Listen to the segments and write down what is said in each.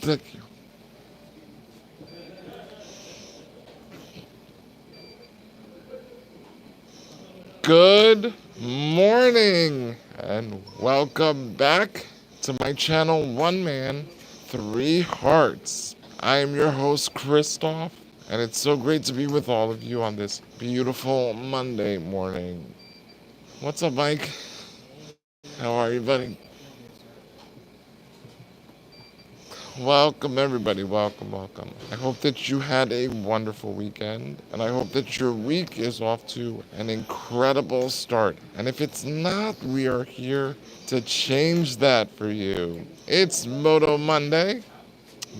Thank you. Good morning and welcome back to my channel One Man, Three Hearts. I am your host Christoph, and it's so great to be with all of you on this beautiful Monday morning. What's up, Mike? How are you, buddy? Welcome, everybody. Welcome. I hope that you had a wonderful weekend, and I hope that your week is off to an incredible start. And if it's not, we are here to change that for you. It's Moto Monday.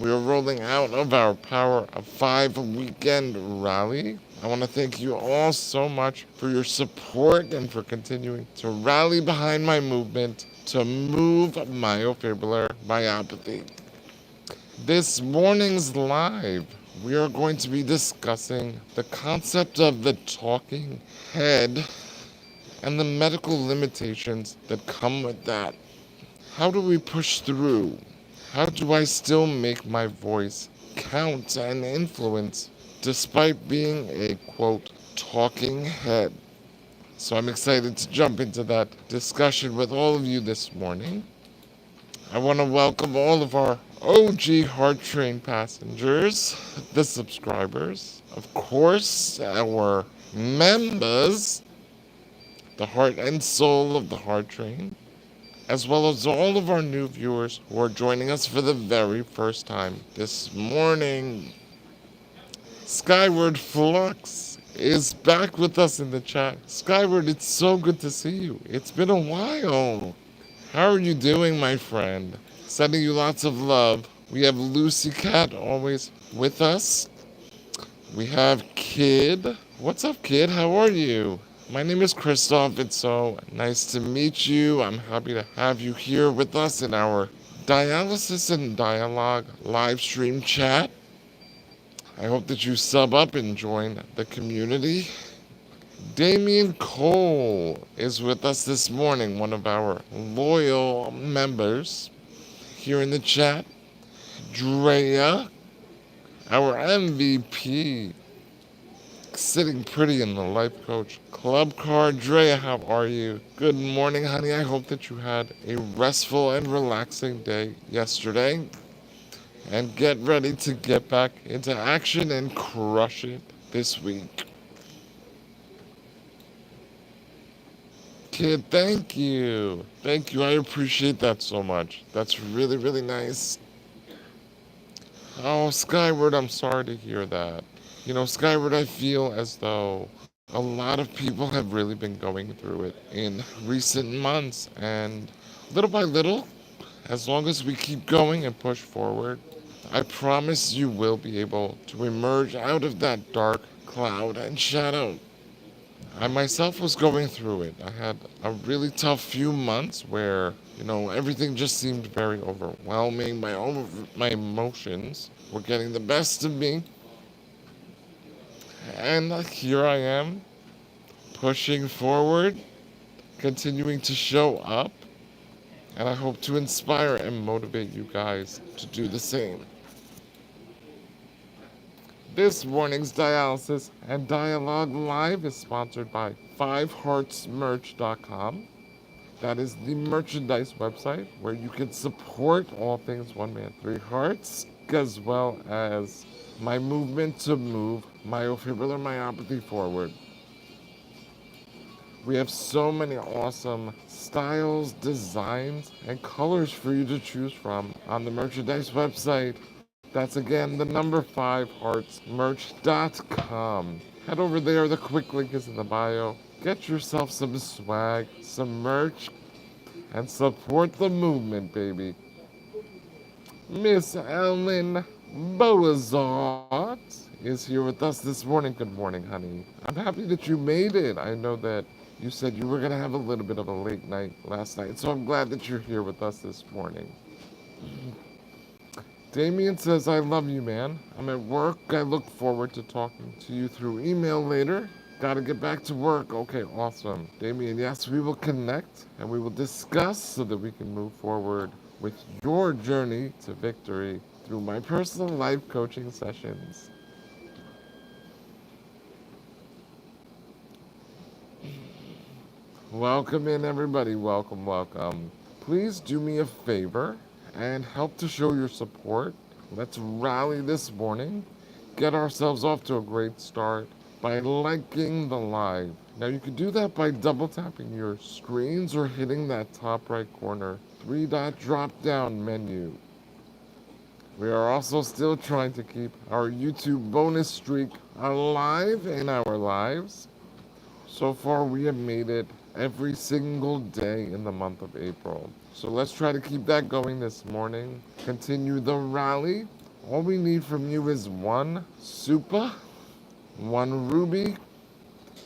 We are rolling out of our Power of Five weekend rally. I want to thank you all so much for your support and for continuing to rally behind my movement to move myofibrillar myopathy. This morning's live, we are going to be discussing the concept of the talking head and the medical limitations that come with that. How do we push through? How do I still make my voice count and influence despite being a quote talking head? So I'm excited to jump into that discussion with all of you this morning. I want to welcome all of our OG Heart Train passengers, the subscribers, of course, our members, the heart and soul of the Heart Train, as well as all of our new viewers who are joining us for the very first time this morning. Skyward Flux is back with us in the chat. Skyward, it's so good to see you. It's been a while. How are you doing, my friend? Sending you lots of love. We have Lucy Cat always with us. We have Kid. What's up, Kid? How are you? My name is Christoph. It's so nice to meet you. I'm happy to have you here with us in our Dialysis and Dialogue live stream chat. I hope that you sub up and join the community. Damien Cole is with us this morning, one of our loyal members here in the chat. Drea, our MVP, sitting pretty in the Life Coach Club car. Drea, how are you? Good morning, honey. I hope that you had a restful and relaxing day yesterday. And get ready to get back into action and crush it this week. Kid, thank you. Thank you. I appreciate that so much. That's really, really nice. Oh, Skyward, I'm sorry to hear that. You know, Skyward, I feel as though a lot of people have really been going through it in recent months. And little by little, as long as we keep going and push forward, I promise you will be able to emerge out of that dark cloud and shadow. I myself was going through it. I had a really tough few months where, everything just seemed very overwhelming. My emotions were getting the best of me. And here I am, pushing forward, continuing to show up. And I hope to inspire and motivate you guys to do the same. This morning's Dialysis and Dialogue Live is sponsored by 5heartsmerch.com. That is the merchandise website where you can support all things One Man, Three Hearts, as well as my movement to move myofibrillar myopathy forward. We have so many awesome styles, designs, and colors for you to choose from on the merchandise website. That's again the number 5heartsmerch.com. Head over there, the quick link is in the bio. Get yourself some swag, some merch, and support the movement, baby. Miss Ellen Boazart is here with us this morning. Good morning, honey. I'm happy that you made it. I know that you said you were going to have a little bit of a late night last night, so I'm glad that you're here with us this morning. Damien says, I love you, man. I'm at work. I look forward to talking to you through email later. Gotta get back to work. Okay, awesome. Damien, yes, we will connect and we will discuss so that we can move forward with your journey to victory through my personal life coaching sessions. Welcome in, everybody. Welcome, welcome. Please do me a favor and help to show your support. Let's rally this morning, get ourselves off to a great start by liking the live. Now, you can do that by double tapping your screens or hitting that top right corner three dot drop down menu. We are also still trying to keep our YouTube bonus streak alive in our lives. So far, we have made it every single day in the month of April. So let's try to keep that going this morning. Continue the rally. All we need from you is one Supa, one Ruby,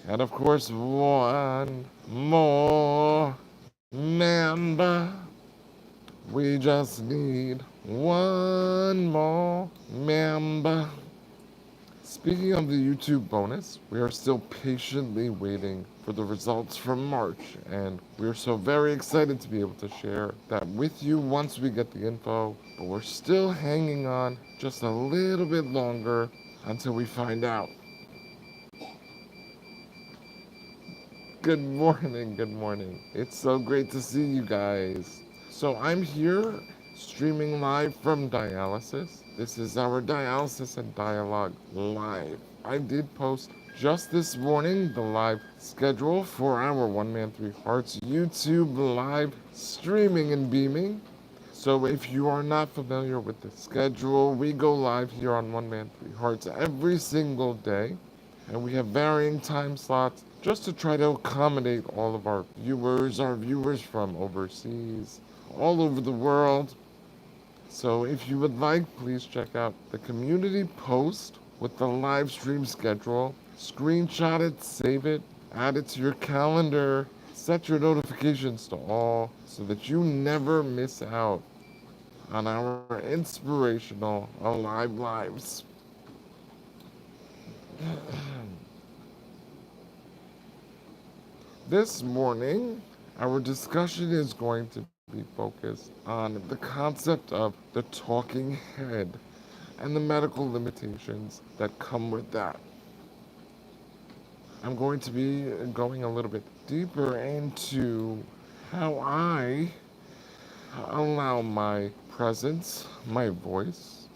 and of course, one more member. We just need one more member. Speaking of the YouTube bonus, we are still patiently waiting for the results from March, and we're so very excited to be able to share that with you once we get the info, but we're still hanging on just a little bit longer until we find out. Good morning, good morning. It's so great to see you guys. So I'm here streaming live from dialysis. This is our Dialysis and Dialogue live. I did post just this morning the live schedule for our One Man Three Hearts YouTube live streaming and beaming. So if you are not familiar with the schedule, we go live here on One Man Three Hearts every single day. And we have varying time slots just to try to accommodate all of our viewers from overseas, all over the world. So if you would like, please check out the community post with the live stream schedule. Screenshot it, save it, add it to your calendar, set your notifications to all so that you never miss out on our inspirational live lives. This morning, our discussion is going to be focused on the concept of the talking head and the medical limitations that come with that. I'm going to be going a little bit deeper into how I allow my presence, my voice,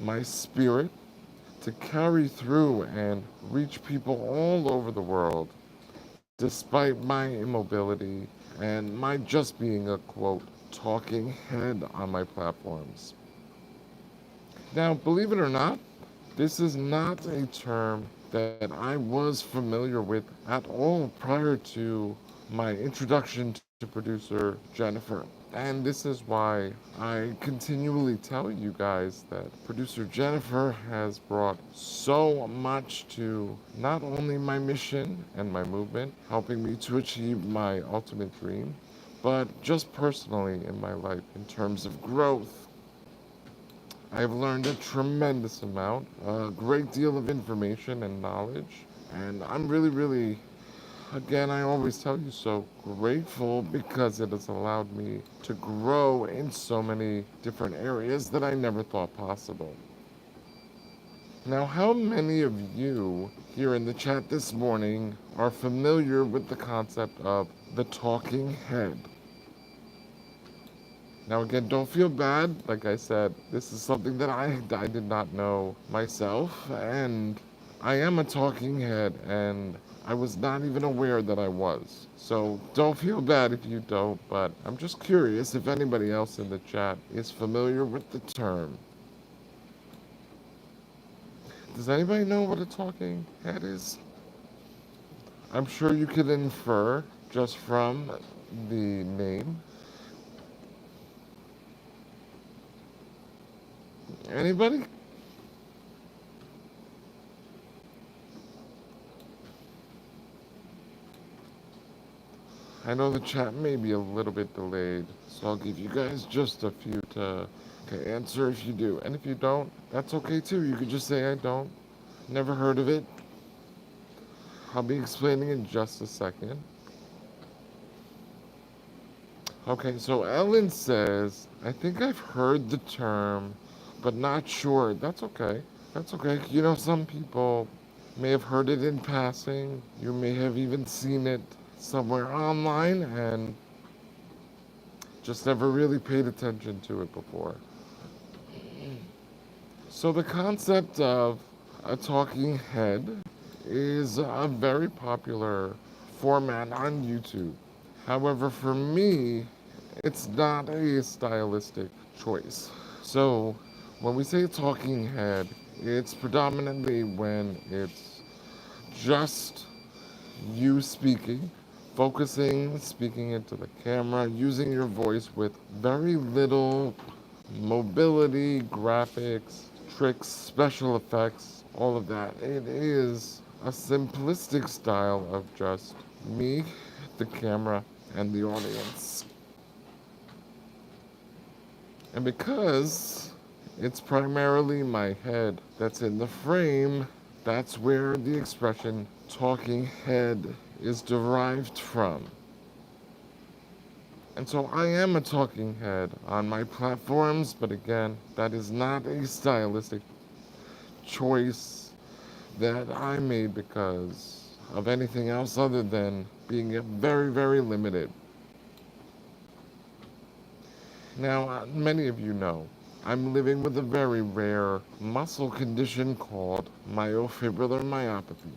my spirit to carry through and reach people all over the world, despite my immobility and my just being a quote talking head on my platforms. Now, believe it or not, this is not a term that I was familiar with at all prior to my introduction to producer Jennifer. And this is why I continually tell you guys that producer Jennifer has brought so much to not only my mission and my movement, helping me to achieve my ultimate dream, but just personally in my life in terms of growth. I've learned a tremendous amount, a great deal of information and knowledge, and I'm really, again, I always tell you, so grateful because it has allowed me to grow in so many different areas that I never thought possible. Now, how many of you here in the chat this morning are familiar with the concept of the talking head? Now, again, don't feel bad. Like I said, this is something that I did not know myself, and I am a talking head, and I was not even aware that I was. So don't feel bad if you don't, but I'm just curious if anybody else in the chat is familiar with the term. Does anybody know what a talking head is? I'm sure you could infer just from the name. Anybody? I know the chat may be a little bit delayed, so I'll give you guys just a few to answer if you do. And if you don't, that's okay too. You could just say I don't. Never heard of it. I'll be explaining in just a second. Okay, so Ellen says, I think I've heard the term, but not sure. That's okay. That's okay. You know, some people may have heard it in passing. You may have even seen it somewhere online and just never really paid attention to it before. So, the concept of a talking head is a very popular format on YouTube. However, for me, it's not a stylistic choice. So, when we say talking head, it's predominantly when it's just you speaking, focusing, speaking into the camera, using your voice with very little mobility, graphics, tricks, special effects, all of that. It is a simplistic style of just me, the camera, and the audience. And because it's primarily my head that's in the frame, that's where the expression talking head is derived from. And so I am a talking head on my platforms, but again, that is not a stylistic choice that I made because of anything else other than being very, very limited. Now, many of you know, I'm living with a very rare muscle condition called myofibrillar myopathy.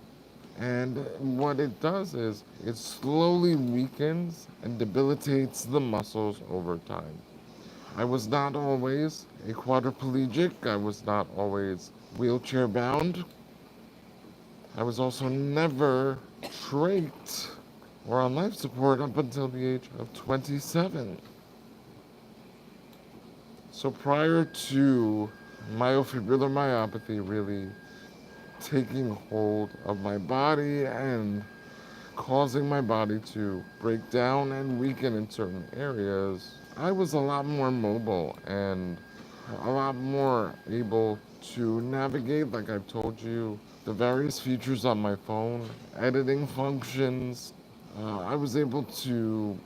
And what it does is it slowly weakens and debilitates the muscles over time. I was not always a quadriplegic. I was not always wheelchair bound. I was also never trached or on life support up until the age of 27. So prior to myofibrillar myopathy really taking hold of my body and causing my body to break down and weaken in certain areas, I was a lot more mobile and a lot more able to navigate, like I've told you, the various features on my phone, editing functions. I was able to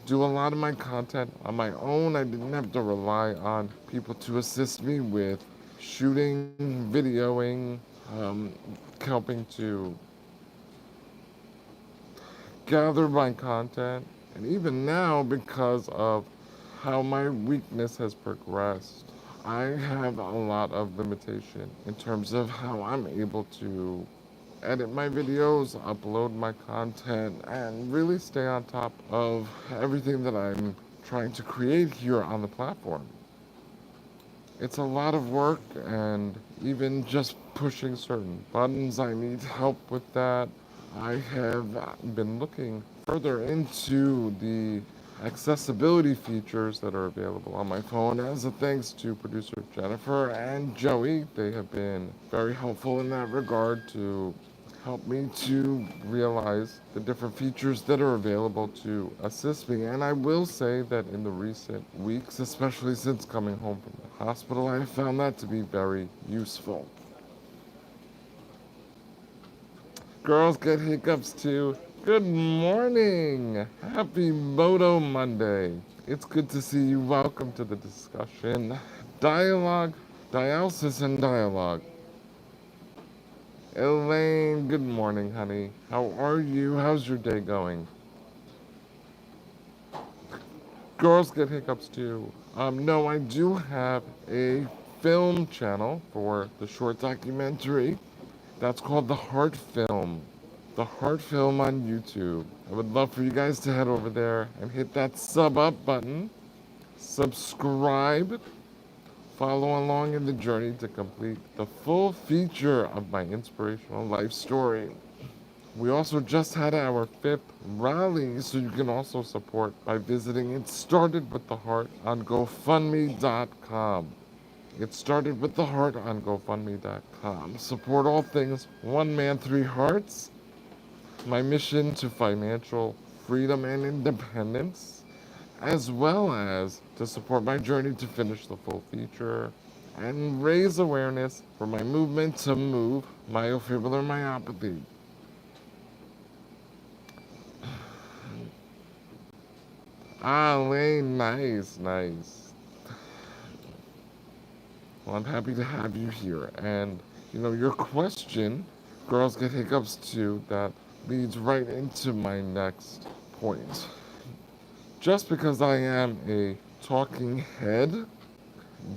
do a lot of my content on my own. I didn't have to rely on people to assist me with shooting, videoing, helping to gather my content. And even now, because of how my weakness has progressed, I have a lot of limitation in terms of how I'm able to edit my videos, upload my content, and really stay on top of everything that I'm trying to create here on the platform. It's a lot of work, and even just pushing certain buttons, I need help with that. I have been looking further into the accessibility features that are available on my phone as a thanks to producer Jennifer and Joey. They have been very helpful in that regard to help me to realize the different features that are available to assist me. And I will say that in the recent weeks, especially since coming home from the hospital, I have found that to be very useful. Girls get hiccups too. Good morning. Happy Moto Monday. It's good to see you. Welcome to the discussion. Dialogue, dialysis and dialogue. Elaine, good morning, honey. How are you? How's your day going? Girls get hiccups too. No, I do have a film channel for the short documentary. That's called The Heart Film. The Heart Film on YouTube. I would love for you guys to head over there and hit that sub up button. Subscribe. Follow along in the journey to complete the full feature of my inspirational life story. We also just had our 5th rally, so you can also support by visiting It Started With The Heart on GoFundMe.com. It Started With The Heart on GoFundMe.com. Support all things One Man, Three Hearts, my mission to financial freedom and independence, as well as to support my journey to finish the full feature and raise awareness for my movement to move myofibrillar myopathy. Ali, nice, nice. Well, I'm happy to have you here. And, your question, girls get hiccups too, that leads right into my next point. Just because I am a talking head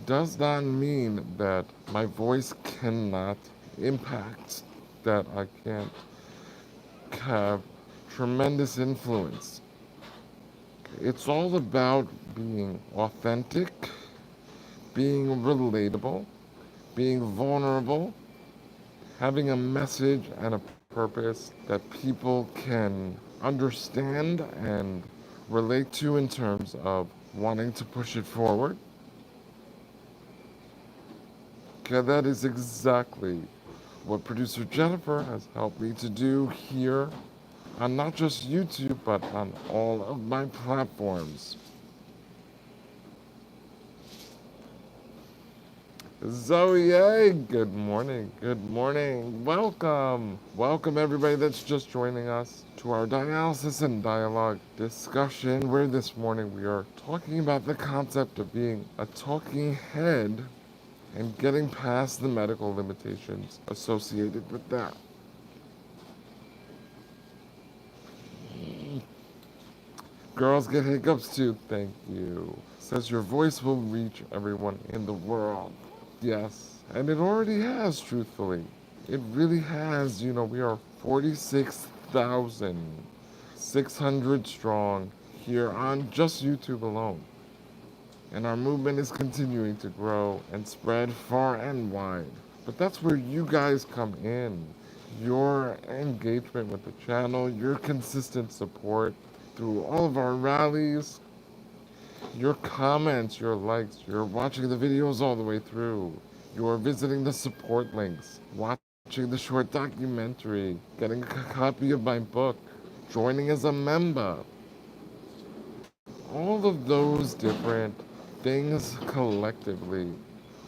does not mean that my voice cannot impact, that I can't have tremendous influence. It's all about being authentic, being relatable, being vulnerable, having a message and a purpose that people can understand and relate to in terms of wanting to push it forward. Okay, that is exactly what producer Jennifer has helped me to do here on not just YouTube, but on all of my platforms. Zoe, good morning, good morning. Welcome. Welcome, everybody that's just joining us to our Dialysis and Dialogue discussion, where this morning we are talking about the concept of being a talking head and getting past the medical limitations associated with that. Girls get hiccups too, thank you. Says your voice will reach everyone in the world. Yes, and it already has, truthfully. It really has. We are 46,600 strong here on just YouTube alone. And our movement is continuing to grow and spread far and wide. But that's where you guys come in. Your engagement with the channel, your consistent support through all of our rallies, your comments, your likes, you're watching the videos all the way through. You're visiting the support links, watching the short documentary, getting a copy of my book, joining as a member. All of those different things collectively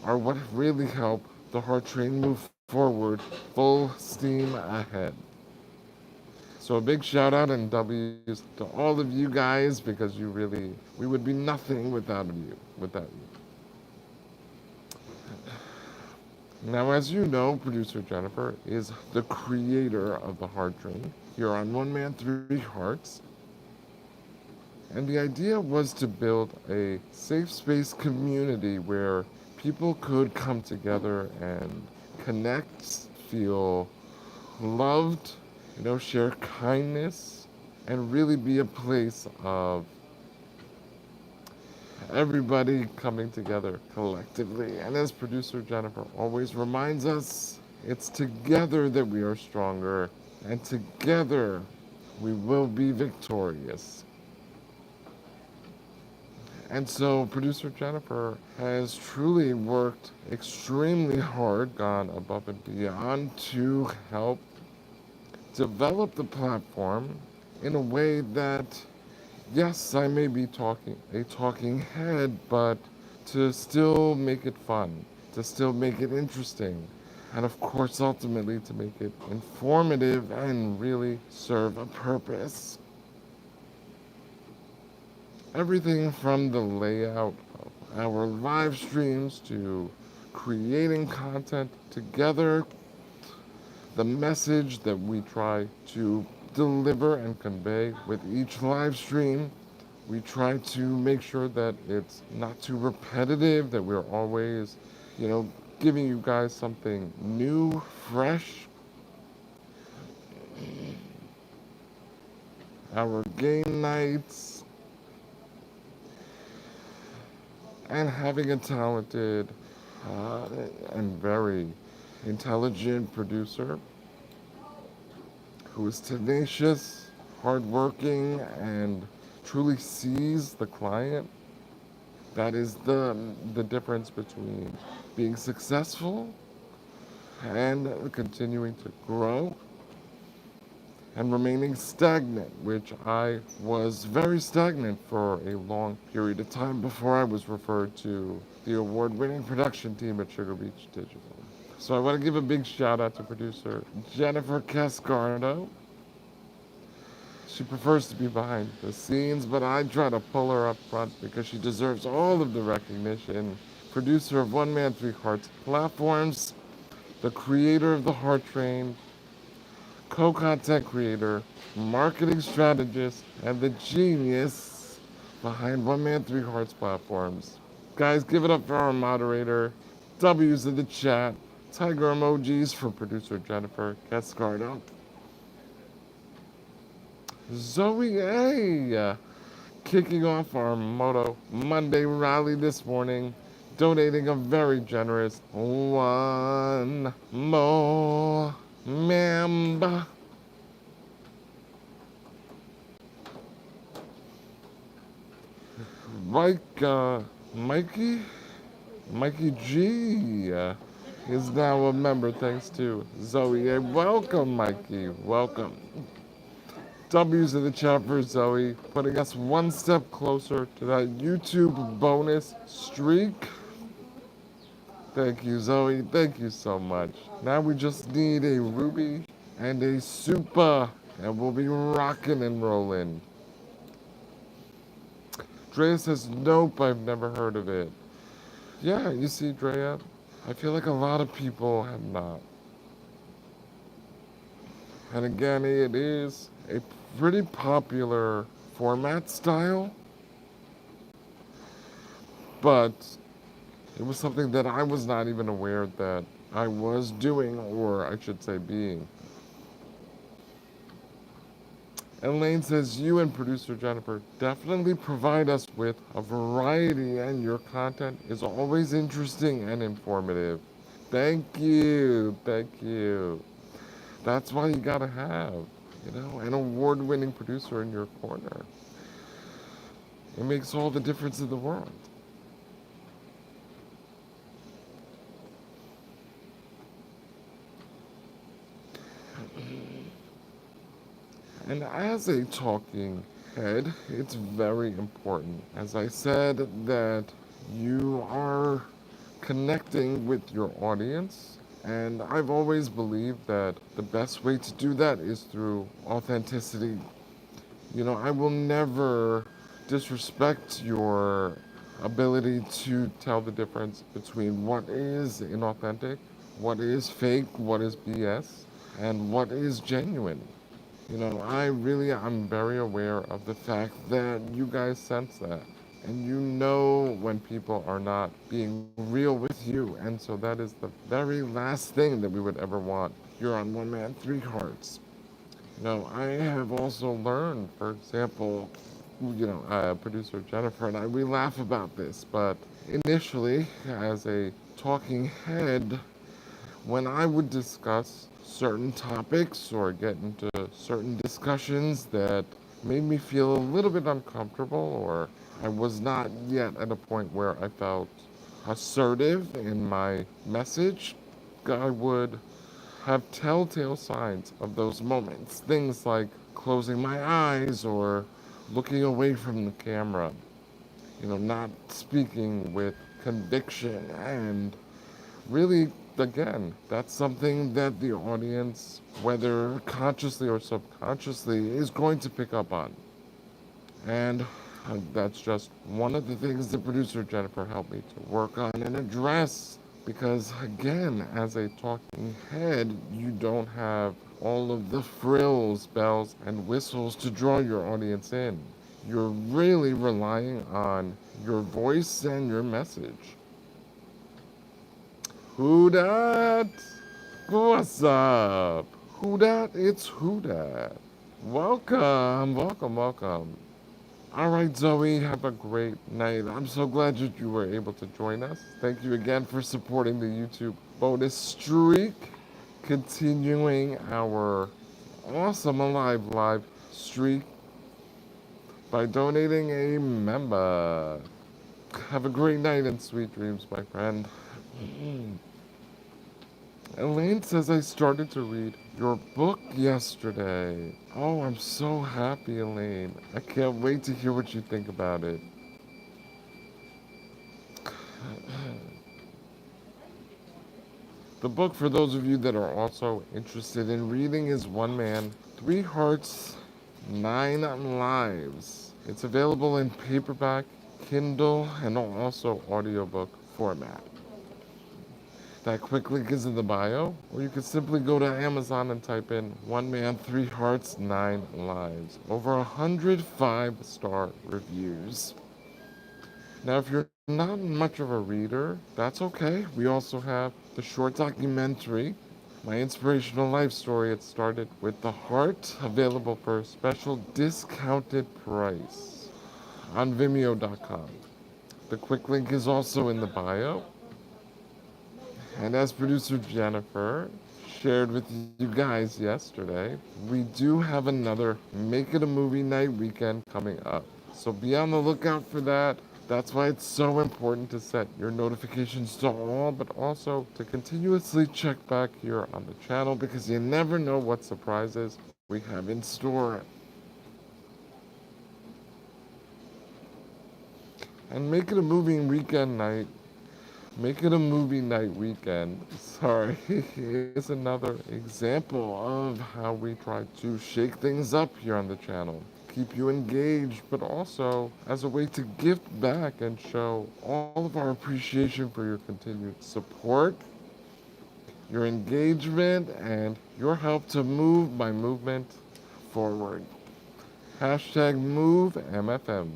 are what really help the heart train move forward full steam ahead. So a big shout out and W's to all of you guys, because we would be nothing without you. Now, as you know, producer Jennifer is the creator of the Heart Train here on One Man, Three Hearts. And the idea was to build a safe space community where people could come together and connect, feel loved, share kindness, and really be a place of everybody coming together collectively. And as producer Jennifer always reminds us, it's together that we are stronger, and together we will be victorious. And so producer Jennifer has truly worked extremely hard, gone above and beyond to help develop the platform in a way that, yes, I may be a talking head, but to still make it fun, to still make it interesting, and of course, ultimately, to make it informative and really serve a purpose. Everything from the layout of our live streams to creating content together, the message that we try to deliver and convey with each live stream. We try to make sure that it's not too repetitive, that we're always, giving you guys something new, fresh. Our game nights, and having a talented and very intelligent producer who is tenacious, hardworking, and truly sees the client. That is the difference between being successful and continuing to grow and remaining stagnant, which I was very stagnant for a long period of time before I was referred to the award-winning production team at Sugar Beach Digital. So I want to give a big shout out to producer Jennifer Cascardo. She prefers to be behind the scenes, but I try to pull her up front because she deserves all of the recognition. Producer of One Man, Three Hearts platforms, the creator of the Heart Train, co-content creator, marketing strategist, and the genius behind One Man, Three Hearts platforms. Guys, give it up for our moderator. W's in the chat. Tiger emojis for producer Jennifer Cascardo. Zoe A. Kicking off our Moto Monday rally this morning, donating a very generous one more member. Mike, Mikey G is now a member thanks to Zoe A. Welcome, Mikey. Welcome. W's in the chat for Zoe, putting us one step closer to that YouTube bonus streak. Thank you, Zoe. Thank you so much. Now we just need a Ruby and a Super, and we'll be rocking and rolling. Drea says, nope, I've never heard of it. Yeah, you see, Drea, I feel like a lot of people have not. And again, it is a pretty popular format style, but it was something that I was not even aware that I was doing, or I should say being. Elaine says, you and producer Jennifer definitely provide us with a variety, and your content is always interesting and informative. Thank you. Thank you. That's why you gotta have, an award-winning producer in your corner. It makes all the difference in the world. And as a talking head, it's very important, as I said, that you are connecting with your audience. And I've always believed that the best way to do that is through authenticity. I will never disrespect your ability to tell the difference between what is inauthentic, what is fake, what is BS, and what is genuine. I'm very aware of the fact that you guys sense that. And you know when people are not being real with you. And so that is the very last thing that we would ever want here on One Man, Three Hearts. I have also learned, for example, producer Jennifer and I, we laugh about this, but initially, as a talking head, when I would discuss certain topics or get into certain discussions that made me feel a little bit uncomfortable, or I was not yet at a point where I felt assertive in my message, I would have telltale signs of those moments. Things like closing my eyes or looking away from the camera, not speaking with conviction. And really, again, that's something that the audience, whether consciously or subconsciously, is going to pick up on. And that's just one of the things that producer Jennifer helped me to work on and address. Because again, as a talking head, you don't have all of the frills, bells, and whistles to draw your audience in. You're really relying on your voice and your message. Who dat? What's up? Who dat? It's Who dat. Welcome, welcome, welcome. All right, Zoe, have a great night. I'm so glad that you were able to join us. Thank you again for supporting the YouTube bonus streak. Continuing our awesome Alive Live streak by donating a member. Have a great night and sweet dreams, my friend. Elaine says I started to read your book yesterday. Oh, I'm so happy, Elaine. I can't wait to hear what you think about it. The book, for those of you that are also interested in reading, is One Man, Three Hearts, Nine Lives. It's available in paperback, Kindle, and also audiobook format. That quick link is in the bio, or you can simply go to Amazon and type in One Man, Three Hearts, Nine Lives. Over 105-star reviews. Now, if you're not much of a reader, that's okay. We also have the short documentary, My Inspirational Life Story. It started with the heart, available for a special discounted price on Vimeo.com. The quick link is also in the bio. And as producer Jennifer shared with you guys yesterday, we do have another Make It a Movie Night weekend coming up. So be on the lookout for that. That's why it's so important to set your notifications to all, but also to continuously check back here on the channel because you never know what surprises we have in store. And Make It a Movie Weekend Night Make It a Movie Night weekend, sorry, is another example of how we try to shake things up here on the channel. Keep you engaged, but also as a way to give back and show all of our appreciation for your continued support, your engagement, and your help to move my movement forward. Hashtag MoveMFM.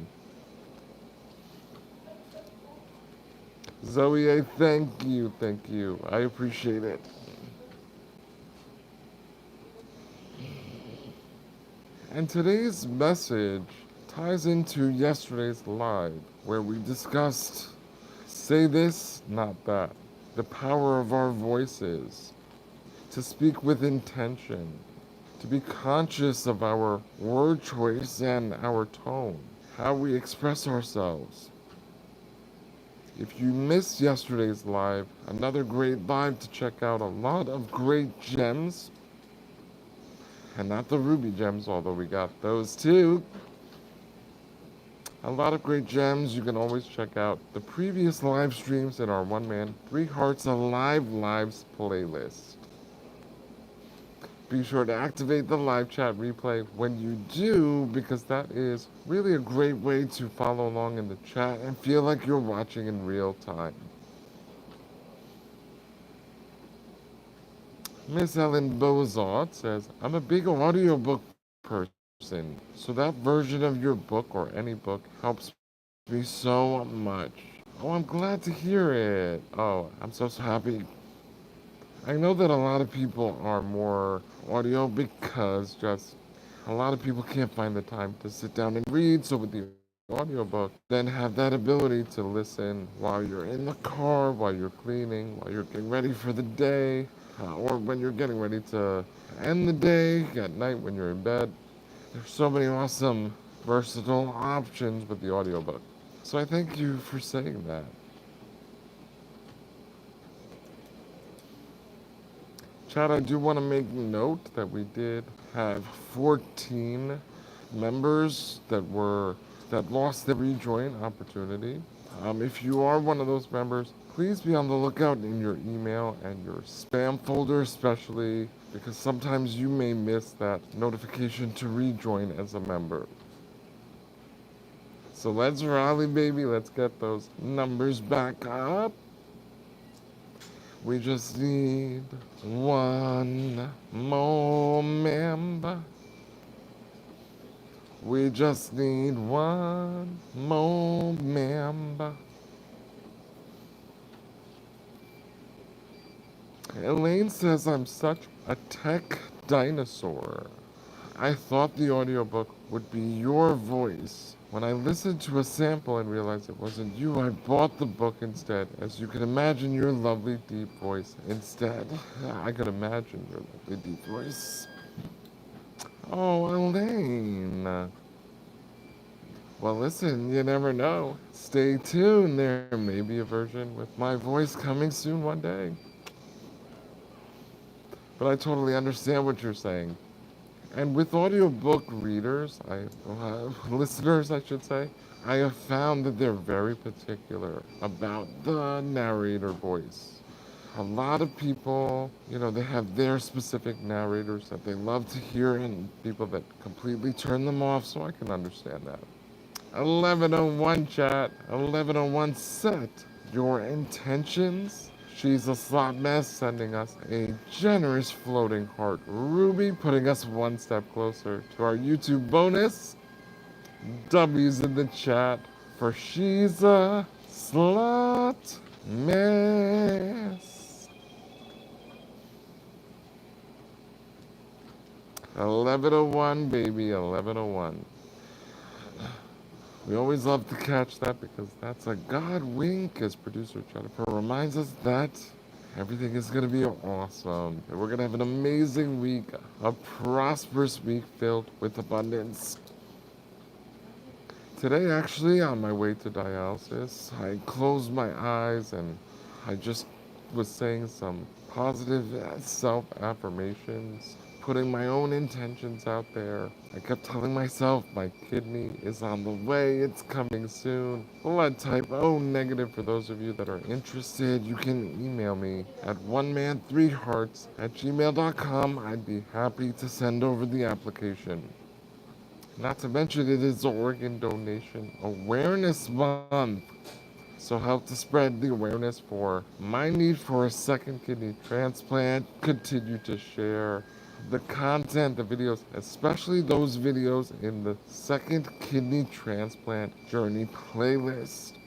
Zoe, thank you, thank you. I appreciate it. And today's message ties into yesterday's live, where we discussed say this, not that, the power of our voices, to speak with intention, to be conscious of our word choice and our tone, how we express ourselves. If you missed yesterday's live, another great live to check out. A lot of great gems. And not the ruby gems, although we got those too. A lot of great gems. You can always check out the previous live streams in our One Man, Three Hearts Alive Lives playlist. Be sure to activate the live chat replay when you do, because that is really a great way to follow along in the chat and feel like you're watching in real time. Miss Ellen Bozart says, I'm a big audiobook person, so that version of your book or any book helps me so much. Oh, I'm glad to hear it. Oh, I'm so happy. I know that a lot of people are more audio because just a lot of people can't find the time to sit down and read. So with the audiobook, then have that ability to listen while you're in the car, while you're cleaning, while you're getting ready for the day, or when you're getting ready to end the day, at night when you're in bed. There's so many awesome, versatile options with the audiobook. So I thank you for saying that. Chad, I do want to make note that we did have 14 members that lost their rejoin opportunity. If you are one of those members, please be on the lookout in your email and your spam folder especially, because sometimes you may miss that notification to rejoin as a member. So let's rally, baby. Let's get those numbers back up. We just need one more member. We just need one more member. Elaine says I'm such a tech dinosaur. I thought the audiobook would be your voice. When I listened to a sample and realized it wasn't you, I bought the book instead. As you can imagine your lovely deep voice instead. I could imagine your lovely deep voice. Oh, Elaine. Well, listen, you never know. Stay tuned. There may be a version with my voice coming soon one day. But I totally understand what you're saying. And with audiobook readers, listeners, I should say, I have found that they're very particular about the narrator voice. A lot of people, they have their specific narrators that they love to hear and people that completely turn them off, so I can understand that. 1101 chat, 1101 set your intentions. She's a slot mess sending us a generous floating heart. Ruby putting us one step closer to our YouTube bonus. W's in the chat for she's a slot mess. 1101 baby, 1101. We always love to catch that because that's a God wink, as producer Jennifer reminds us that everything is going to be awesome. And we're going to have an amazing week, a prosperous week filled with abundance. Today, actually, on my way to dialysis, I closed my eyes and I just was saying some positive self affirmations, putting my own intentions out there. I kept telling myself my kidney is on the way, it's coming soon. Blood type O negative. For those of you that are interested, you can email me at oneman3hearts@gmail.com. I'd be happy to send over the application. Not to mention, it is Organ Donation Awareness Month. So help to spread the awareness for my need for a second kidney transplant. Continue to share the content, the videos, especially those videos in the second kidney transplant journey playlist.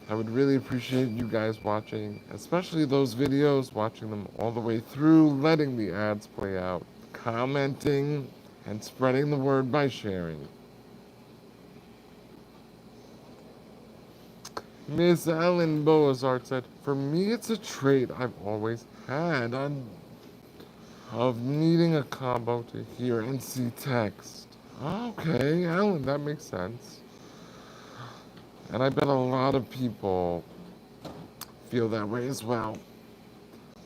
I would really appreciate you guys watching, especially those videos, watching them all the way through, letting the ads play out, commenting, and spreading the word by sharing. Miss Ellen Boazart said, for me it's a trait I've always had of needing a combo to hear and see text. Okay, Ellen, that makes sense. And I bet a lot of people feel that way as well.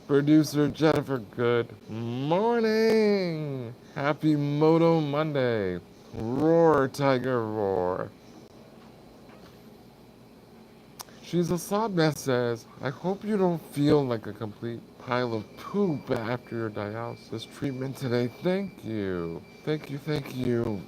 Producer Jennifer, good morning. Happy Moto Monday. Roar, Tiger, roar. She's a sob that says, I hope you don't feel like a complete pile of poop after your dialysis treatment today. Thank you. Thank you, thank you.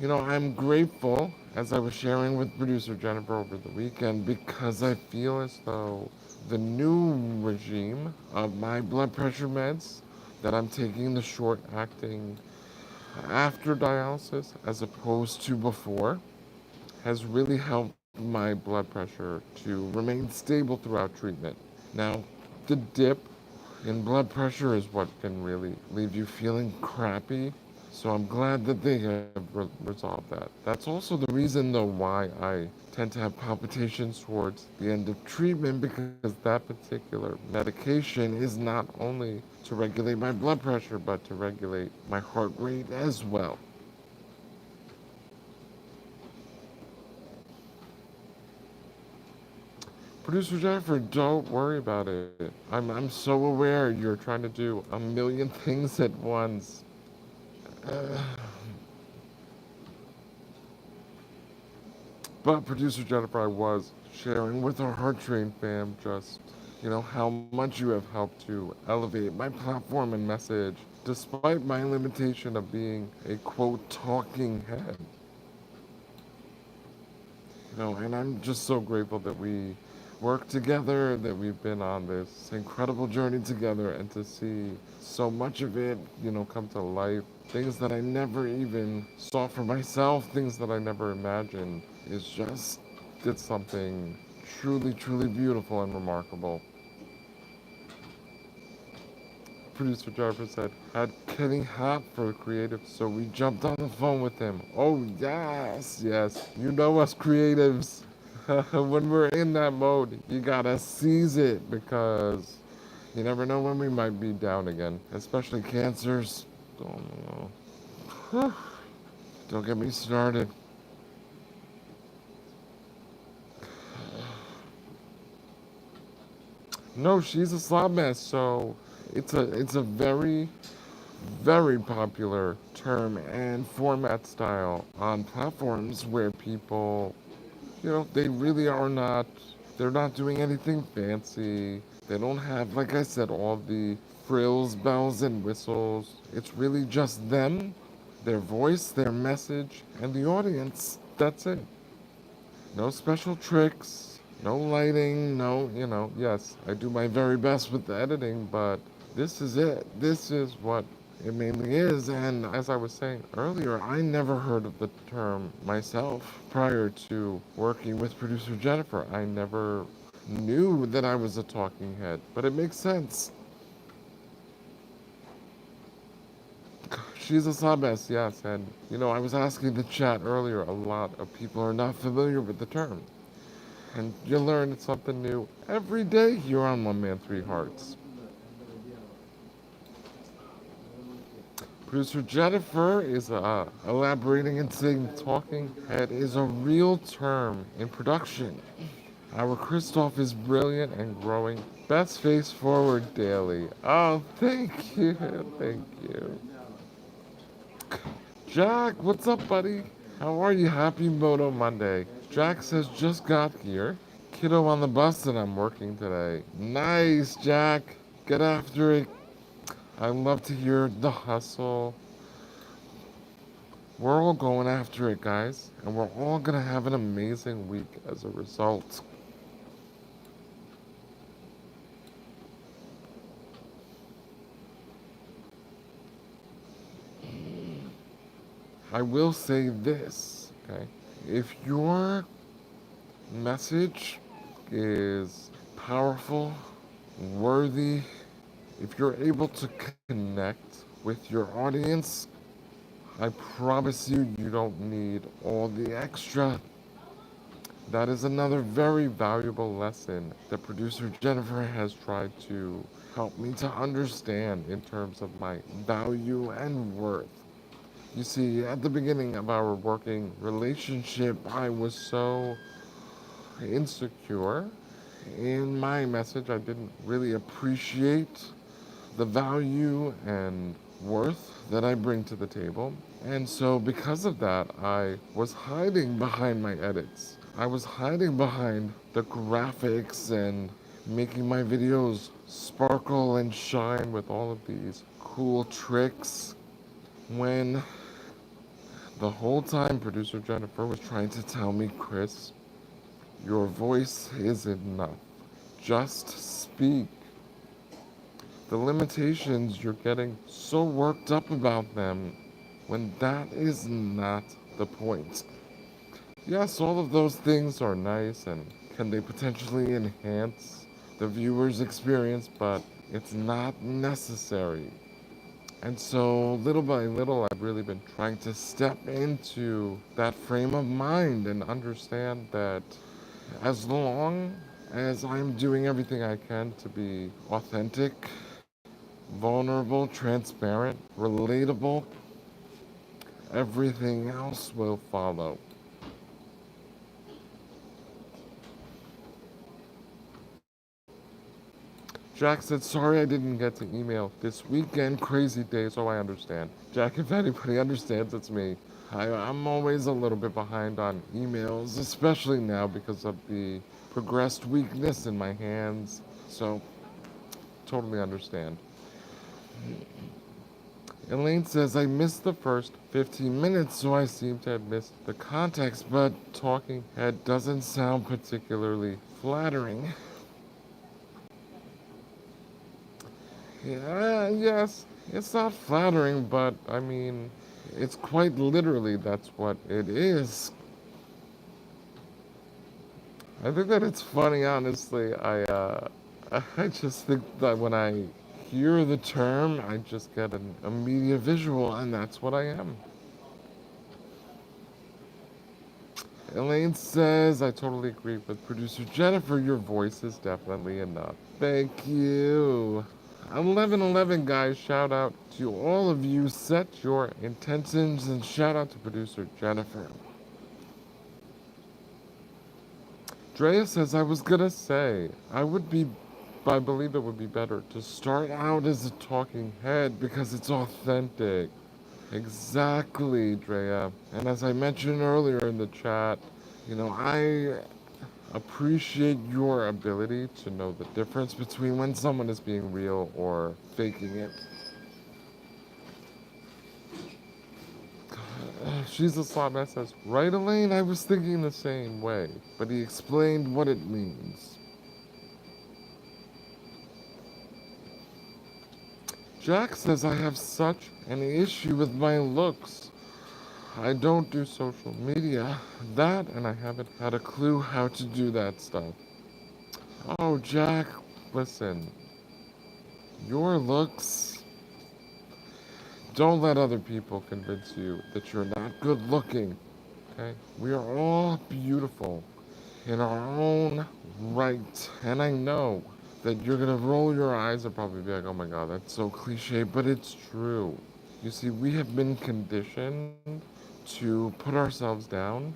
I'm grateful, as I was sharing with producer Jennifer over the weekend, because I feel as though the new regime of my blood pressure meds that I'm taking, the short acting after dialysis as opposed to before, has really helped my blood pressure to remain stable throughout treatment. Now, the dip in blood pressure is what can really leave you feeling crappy. So I'm glad that they have resolved that. That's also the reason, though, why I tend to have palpitations towards the end of treatment, because that particular medication is not only to regulate my blood pressure, but to regulate my heart rate as well. Producer Jennifer, don't worry about it. I'm so aware you're trying to do a million things at once. But producer Jennifer, I was sharing with our Heart Train fam just, how much you have helped to elevate my platform and message, despite my limitation of being a quote talking head. And I'm just so grateful that we work together, that we've been on this incredible journey together, and to see so much of it, come to life. Things that I never even saw for myself, things that I never imagined, it's something truly, truly beautiful and remarkable. Producer Jennifer said, had Kenny hot for creative, so we jumped on the phone with him. Oh, yes, yes. You know us creatives. When we're in that mode, you gotta seize it, because you never know when we might be down again, especially cancers. Don't know. Don't get me started. No, she's a slob mess, so it's a very, very popular term and format style on platforms where people, they really are not, they're not doing anything fancy. They don't have, like I said, all the frills, bells, and whistles. It's really just them, their voice, their message, and the audience. That's it. No special tricks, no lighting, yes, I do my very best with the editing, but this is it. This is what it mainly is. And as I was saying earlier, I never heard of the term myself prior to working with producer Jennifer. I never knew that I was a talking head, but it makes sense. She's a sub-S, yes, and I was asking the chat earlier, a lot of people are not familiar with the term. And you learn something new every day here on One Man Three Hearts. Producer Jennifer is elaborating and saying talking head is a real term in production. Our Christoph is brilliant and growing. Best face forward daily. Oh, thank you. Thank you. Jack, what's up, buddy? How are you? Happy Moto Monday. Jack says, just got here. Kiddo on the bus and I'm working today. Nice, Jack. Get after it. I love to hear the hustle. We're all going after it, guys. And we're all going to have an amazing week as a result. I will say this, okay? If your message is powerful, worthy, if you're able to connect with your audience, I promise you, you don't need all the extra. That is another very valuable lesson that producer Jennifer has tried to help me to understand in terms of my value and worth. You see, at the beginning of our working relationship, I was so insecure in my message. I didn't really appreciate the value and worth that I bring to the table. And so, because of that, I was hiding behind my edits. I was hiding behind the graphics and making my videos sparkle and shine with all of these cool tricks when the whole time producer Jennifer was trying to tell me, Chris, your voice is enough. Just speak. The limitations, you're getting so worked up about them when that is not the point. Yes, all of those things are nice and can they potentially enhance the viewer's experience, but it's not necessary. And so, little by little, I've really been trying to step into that frame of mind and understand that as long as I'm doing everything I can to be authentic, vulnerable, transparent, relatable, everything else will follow. Jack said, sorry I didn't get to email this weekend. Crazy day, so I understand. Jack, if anybody understands, it's me. I'm always a little bit behind on emails, especially now because of the progressed weakness in my hands. So, totally understand. Elaine says, I missed the first 15 minutes, so I seem to have missed the context, but talking head doesn't sound particularly flattering. Yeah, yes, it's not flattering, but I mean, it's quite literally that's what it is. I think that it's funny, honestly. I just think that when I hear the term, I just get an immediate visual, and that's what I am. Elaine says, I totally agree with producer Jennifer. Your voice is definitely enough. Thank you. 1111 guys, shout out to all of you. Set your intentions and shout out to producer Jennifer. Drea says, I was gonna say, I believe it would be better to start out as a talking head because it's authentic. Exactly, Drea. And as I mentioned earlier in the chat, you know, Appreciate your ability to know the difference between when someone is being real or faking it. She's a slot man says, right, Elaine? I was thinking the same way, but he explained what it means. Jack says I have such an issue with my looks. I don't do social media. That, and I haven't had a clue how to do that stuff. Oh, Jack, listen. Your looks. Don't let other people convince you that you're not good looking. Okay? We are all beautiful in our own right. And I know that you're gonna roll your eyes and probably be like, oh my god, that's so cliche, but it's true. You see, we have been conditioned to put ourselves down,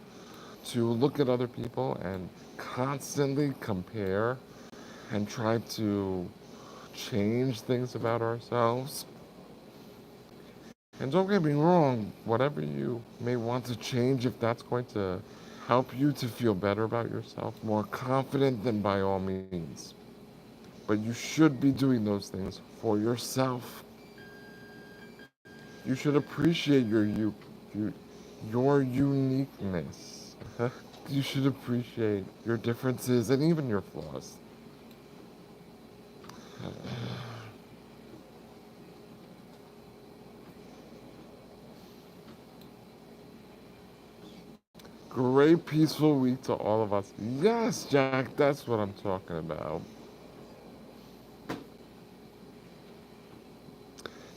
to look at other people and constantly compare and try to change things about ourselves. And don't get me wrong, whatever you may want to change, if that's going to help you to feel better about yourself, more confident, then by all means. But you should be doing those things for yourself. You should appreciate your uniqueness. You should appreciate your differences and even your flaws. Great peaceful week to all of us. Yes, Jack, that's what I'm talking about.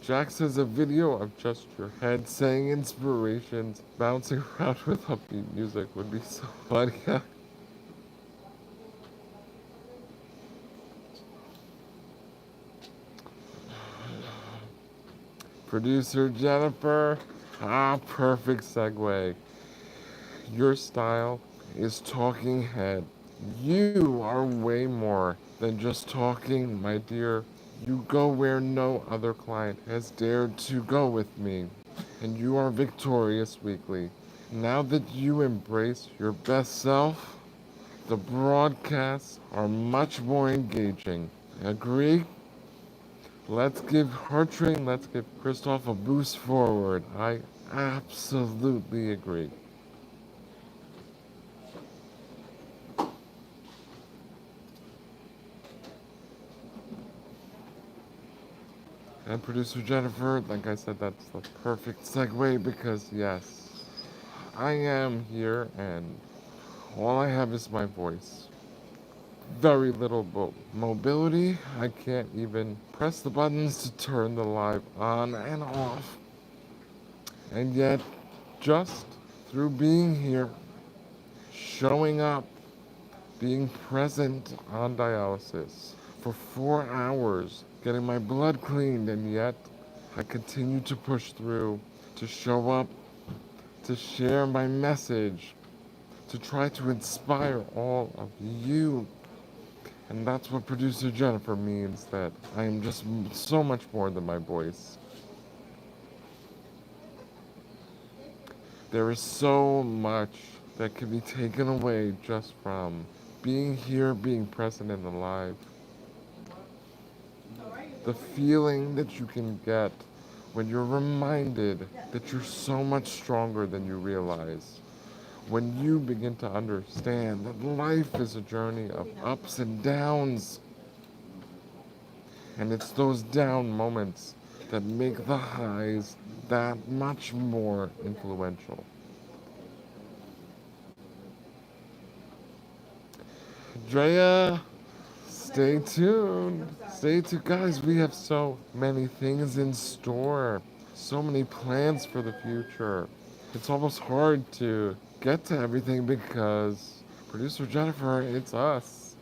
Jack says a video of just your head saying inspirations, bouncing around with upbeat music would be so funny. Producer Jennifer, perfect segue. Your style is talking head. You are way more than just talking, my dear. You go where no other client has dared to go with me, and you are victorious weekly. Now that you embrace your best self, the broadcasts are much more engaging. Agree? Let's give Christoph a boost forward. I absolutely agree. And producer Jennifer, like I said, that's the perfect segue because yes, I am here and all I have is my voice. Very little mobility. I can't even press the buttons to turn the live on and off. And yet, just through being here, showing up, being present on dialysis for 4 hours, getting my blood cleaned, and yet I continue to push through, to show up, to share my message, to try to inspire all of you. And that's what producer Jennifer means, that I am just so much more than my voice. There is so much that can be taken away just from being here, being present in the live. The feeling that you can get when you're reminded that you're so much stronger than you realize. When you begin to understand that life is a journey of ups and downs. And it's those down moments that make the highs that much more influential. Drea, stay tuned. Stay tuned. Guys, we have so many things in store. So many plans for the future. It's almost hard to get to everything because producer Jennifer, it's us.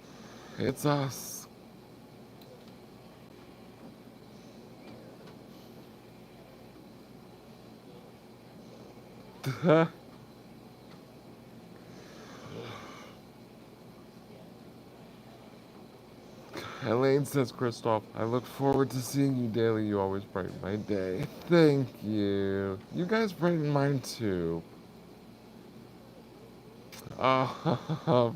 It's us. Elaine says, Christoph, I look forward to seeing you daily. You always brighten my day. Thank you. You guys brighten mine too.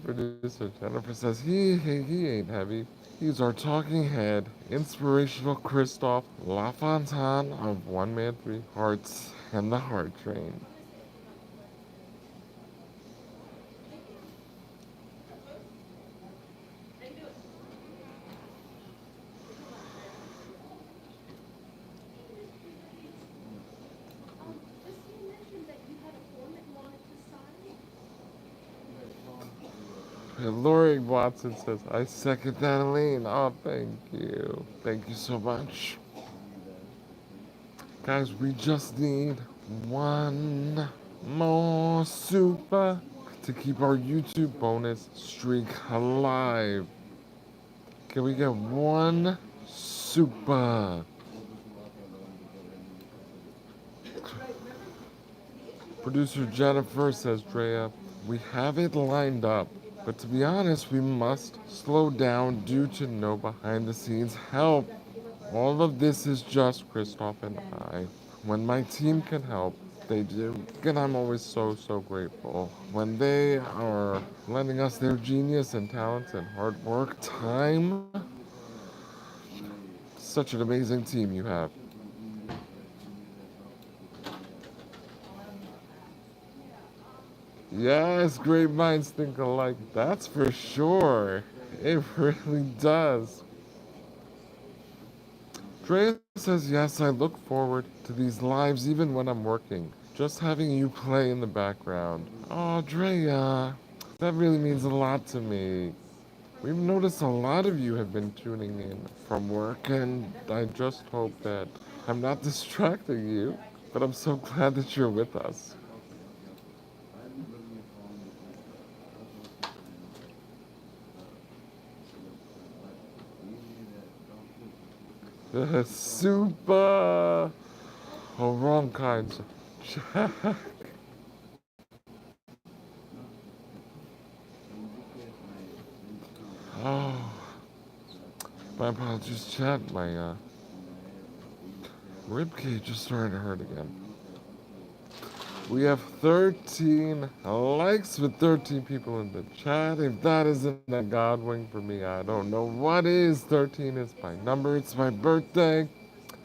Producer Jennifer says he ain't heavy. He's our talking head, inspirational Christoph LaFontaine of One Man Three Hearts and the Heart Train. And Lori Watson says, I second that, Elaine. Oh, thank you. Thank you so much. Guys, we just need one more super to keep our YouTube bonus streak alive. Can we get one super? Producer Jennifer says, Drea, we have it lined up. But to be honest, we must slow down due to no behind the scenes help. All of this is just Christoph and I. When my team can help, they do. And I'm always so grateful when they are lending us their genius and talents and hard work, time. Such an amazing team you have. Yes, great minds think alike. That's for sure. It really does. Drea says, yes, I look forward to these lives even when I'm working. Just having you play in the background. Oh, Drea, that really means a lot to me. We've noticed a lot of you have been tuning in from work, and I just hope that I'm not distracting you, but I'm so glad that you're with us. Super! Oh, wrong kinds. Check. Oh, my apologies, chat. My rib cage is starting to hurt again. We have 13 likes with 13 people in the chat. If that isn't a God wing for me, I don't know what is. 13 is my number. It's my birthday.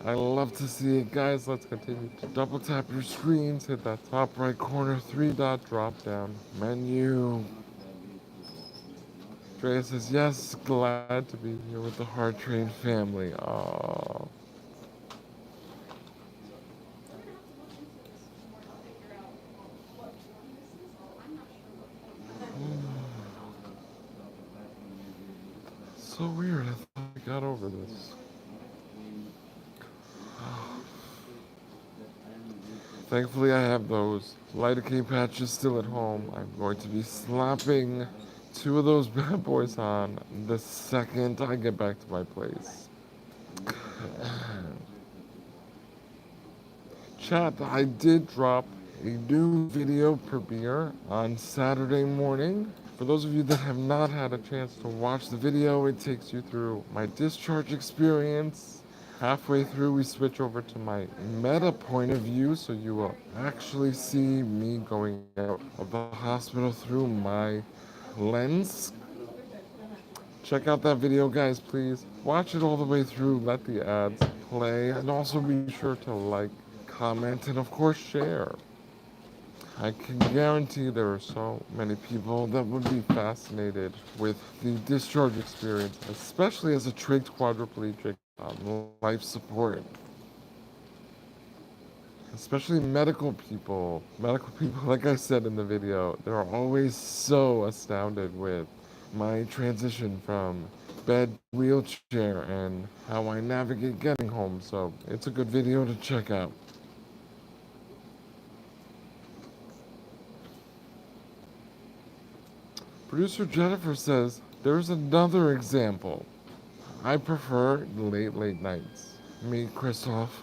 I love to see it, guys. Let's continue to double tap your screens. Hit that top right corner 3-dot drop down menu. Drea says, yes, glad to be here with the Heart Train family. Aww. So weird. I thought I got over this. Thankfully, I have those lidocaine patches still at home. I'm going to be slapping 2 of those bad boys on the second I get back to my place. Chat, I did drop a new video premiere on Saturday morning. For those of you that have not had a chance to watch the video, it takes you through my discharge experience. Halfway through, we switch over to my meta point of view, so you will actually see me going out of the hospital through my lens. Check out that video, guys, please. Watch it all the way through, let the ads play, and also be sure to like, comment, and of course share. I can guarantee there are so many people that would be fascinated with the discharge experience, especially as a tricked quadriplegic on life support. Especially medical people. Medical people, like I said in the video, they're always so astounded with my transition from bed to wheelchair and how I navigate getting home. So it's a good video to check out. Producer Jennifer says, there's another example. I prefer late nights. Me, Christoph,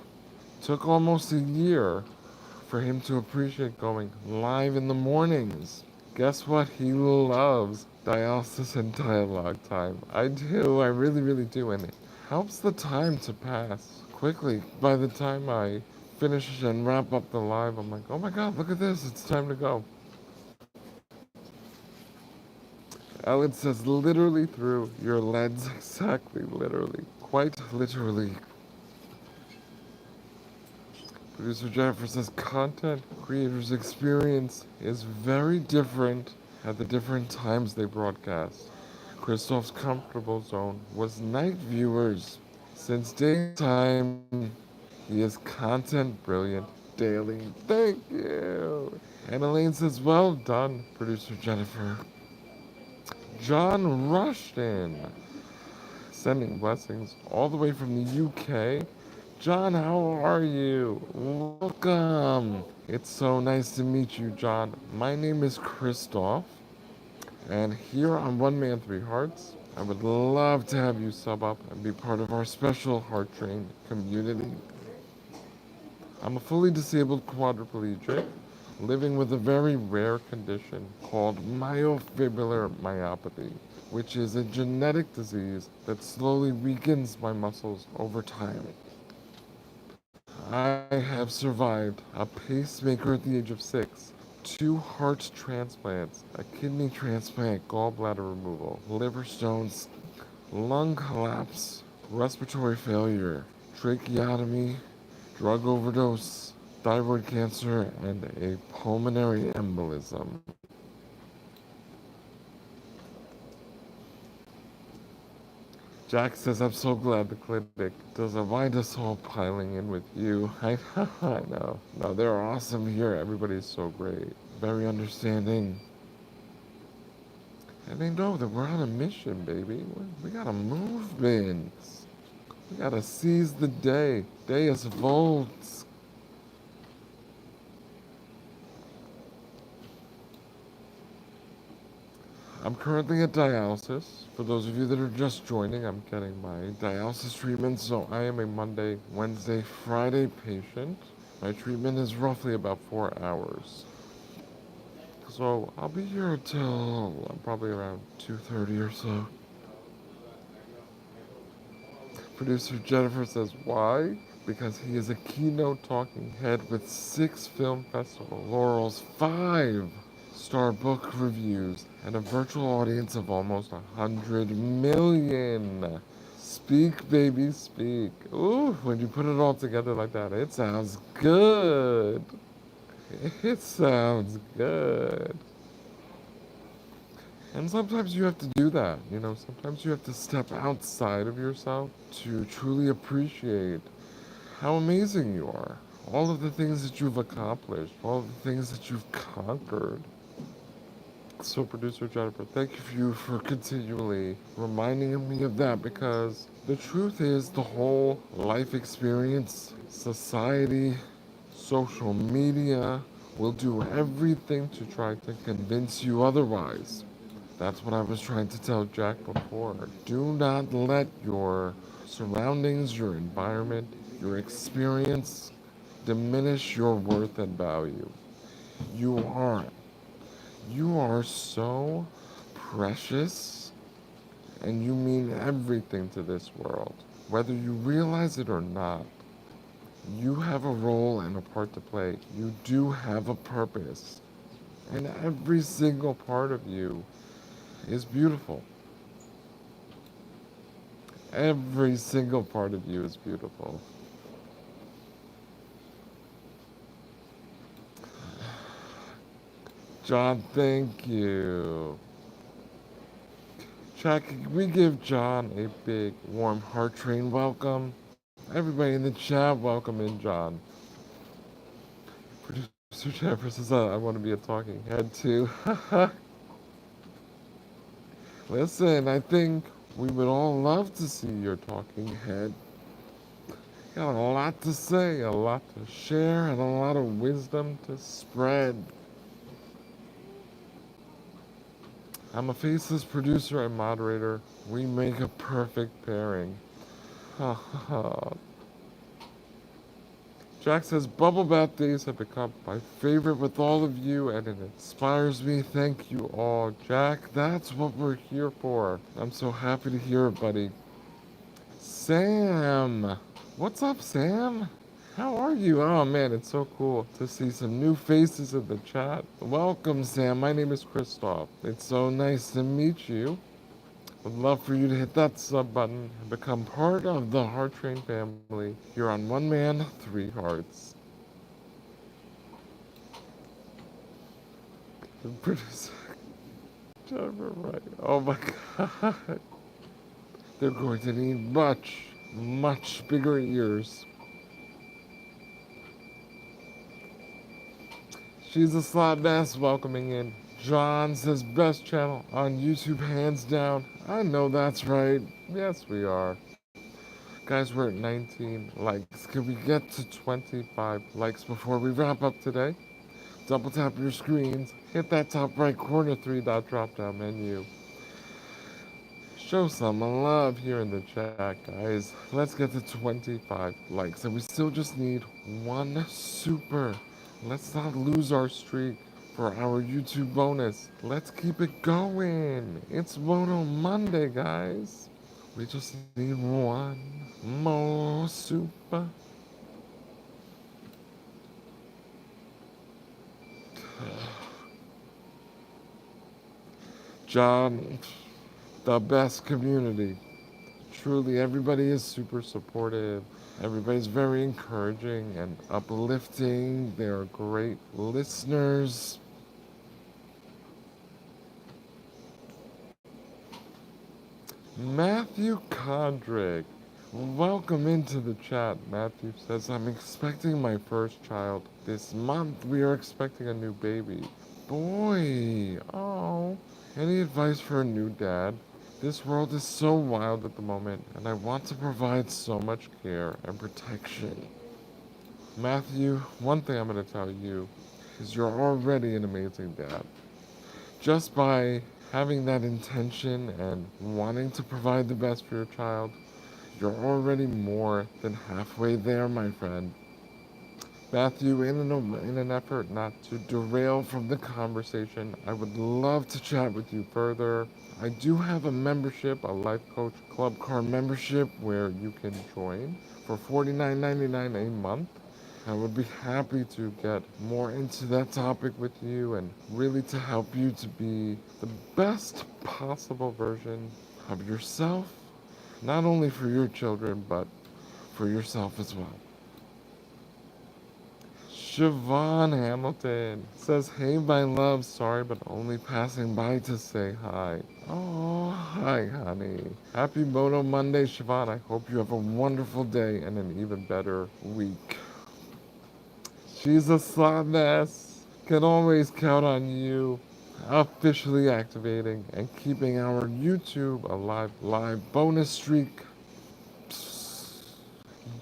took almost a year for him to appreciate going live in the mornings. Guess what? He loves dialysis and dialogue time. I do, I really do, and it helps the time to pass quickly. By the time I finish and wrap up the live, I'm like, oh my god, look at this, it's time to go. Ellen says literally through your lens. Exactly, literally. Quite literally. Producer Jennifer says content creators' experience is very different at the different times they broadcast. Christoph's comfortable zone was night viewers. Since daytime, he is content brilliant daily. Thank you. And Elaine says, well done, producer Jennifer. John Rushton, sending blessings all the way from the UK. John, how are you? Welcome. It's so nice to meet you, John. My name is Christoph, and here on One Man, Three Hearts, I would love to have you sub up and be part of our special Heart Train community. I'm a fully disabled quadriplegic living with a very rare condition called myofibrillar myopathy, which is a genetic disease that slowly weakens my muscles over time. I have survived a pacemaker at the age of 6, 2 heart transplants, a kidney transplant, gallbladder removal, liver stones, lung collapse, respiratory failure, tracheotomy, drug overdose, thyroid cancer, and a pulmonary embolism. Jack says, I'm so glad the clinic doesn't mind us all piling in with you. I know. No, they're awesome here. Everybody's so great. Very understanding. And they know that we're on a mission, baby. We got a movement. We gotta seize the day. Deus Volts. I'm currently at dialysis. For those of you that are just joining, I'm getting my dialysis treatment, so I am a Monday, Wednesday, Friday patient. My treatment is roughly about 4 hours. So I'll be here until probably around 2:30 or so. Producer Jennifer says, why? Because he is a keynote talking head with 6 film festival laurels, 5-star book reviews, and a virtual audience of almost 100 million. Speak, baby, speak. Ooh, when you put it all together like that, it sounds good. It sounds good. And sometimes you have to do that, sometimes you have to step outside of yourself to truly appreciate how amazing you are. All of the things that you've accomplished, all of the things that you've conquered. So, Producer Jennifer, thank you for continually reminding me of that, because the truth is the whole life experience, society, social media will do everything to try to convince you otherwise. That's what I was trying to tell Jack before. Do not let your surroundings, your environment, your experience diminish your worth and value. You are. You are so precious, and you mean everything to this world. Whether you realize it or not, you have a role and a part to play. You do have a purpose. And every single part of you is beautiful. Every single part of you is beautiful. John, thank you. Jack, we give John a big, warm heart train welcome. Everybody in the chat, welcome in, John. Producer Jennifer says, I want to be a talking head too. Listen, I think we would all love to see your talking head. Got a lot to say, a lot to share, and a lot of wisdom to spread. I'm a faceless producer and moderator. We make a perfect pairing. Ha ha ha. Jack says, Bubble Bath Days have become my favorite with all of you, and it inspires me. Thank you all. Jack, that's what we're here for. I'm so happy to hear it, buddy. Sam! What's up, Sam? How are you? Oh man, it's so cool to see some new faces in the chat. Welcome, Sam. My name is Christoph. It's so nice to meet you. Would love for you to hit that sub button and become part of the Heart Train family here on One Man, Three Hearts. The producer, Jennifer Wright. Oh my god. They're going to need much, much bigger ears. She's a slot mess welcoming in. John says best channel on YouTube hands down. I know that's right. Yes, we are. Guys, we're at 19 likes. Can we get to 25 likes before we wrap up today? Double tap your screens. Hit that top right corner 3-dot drop down menu. Show some love here in the chat, guys. Let's get to 25 likes. And we still just need one super. Let's not lose our streak for our YouTube bonus. Let's keep it going. It's Moto Monday, guys. We just need one more super. John, the best community. Truly, everybody is super supportive. Everybody's very encouraging and uplifting. They're great listeners. Matthew Condrick, welcome into the chat. Matthew says, I'm expecting my first child this month. We are expecting a new baby. Boy, oh. Any advice for a new dad? This world is so wild at the moment, and I want to provide so much care and protection. Matthew, one thing I'm going to tell you is you're already an amazing dad. Just by having that intention and wanting to provide the best for your child, you're already more than halfway there, my friend. Matthew, in an effort not to derail from the conversation, I would love to chat with you further. I do have a membership, a Life Coach Club Card membership, where you can join for $49.99 a month. I would be happy to get more into that topic with you and really to help you to be the best possible version of yourself, not only for your children, but for yourself as well. Siobhan Hamilton says, hey, my love, sorry, but only passing by to say hi. Oh, hi, honey. Happy Moto Monday, Siobhan. I hope you have a wonderful day and an even better week. She's a slot mess. Can always count on you officially activating and keeping our YouTube alive live bonus streak.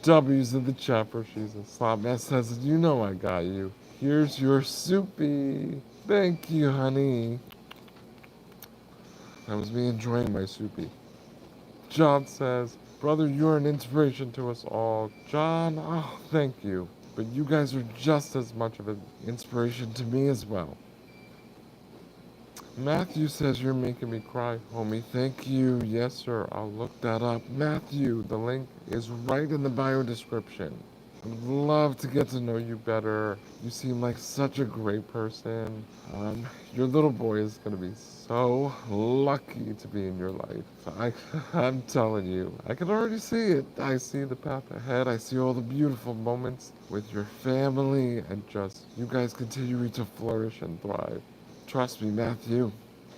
W's in the chat for she's a slot mess says, you know I got you. Here's your soupy. Thank you, honey. That was me enjoying my soupy. John says, brother, you're an inspiration to us all. John, oh, thank you. But you guys are just as much of an inspiration to me as well. Matthew says you're making me cry, homie. Thank you. Yes, sir. I'll look that up. Matthew, the link is right in the bio description. I'd love to get to know you better. You seem like such a great person. Your little boy is going to be so lucky to be in your life. I'm telling you, I can already see it. I see the path ahead. I see all the beautiful moments with your family and just you guys continuing to flourish and thrive. Trust me, Matthew,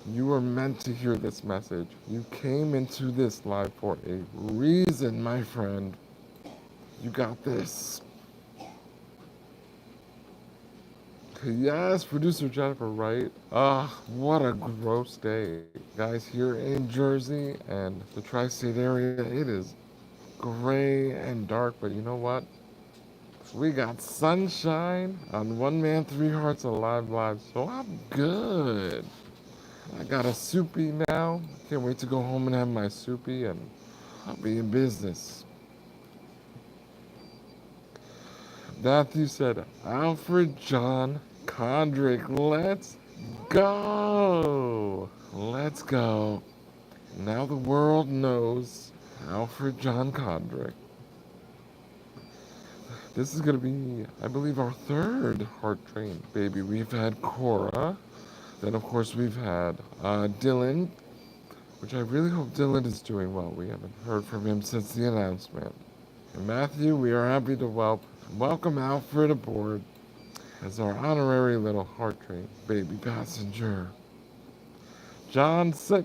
you were meant to hear this message. You came into this live for a reason, my friend. You got this. Yes, producer Jennifer Wright. What a gross day. Guys, here in Jersey and the tri-state area, it is gray and dark, but you know what? We got sunshine on One Man, Three Hearts Alive Live, so I'm good. I got a soupy now. Can't wait to go home and have my soupy, and I'll be in business. Matthew said, Alfred John Condrick, let's go. Let's go. Now the world knows Alfred John Condrick. This is going to be, I believe, our third Heart Train baby. We've had Cora. Then, of course, we've had Dylan, which I really hope Dylan is doing well. We haven't heard from him since the announcement. And Matthew, we are happy to welcome Alfred aboard as our honorary little Heart Train baby passenger. John, say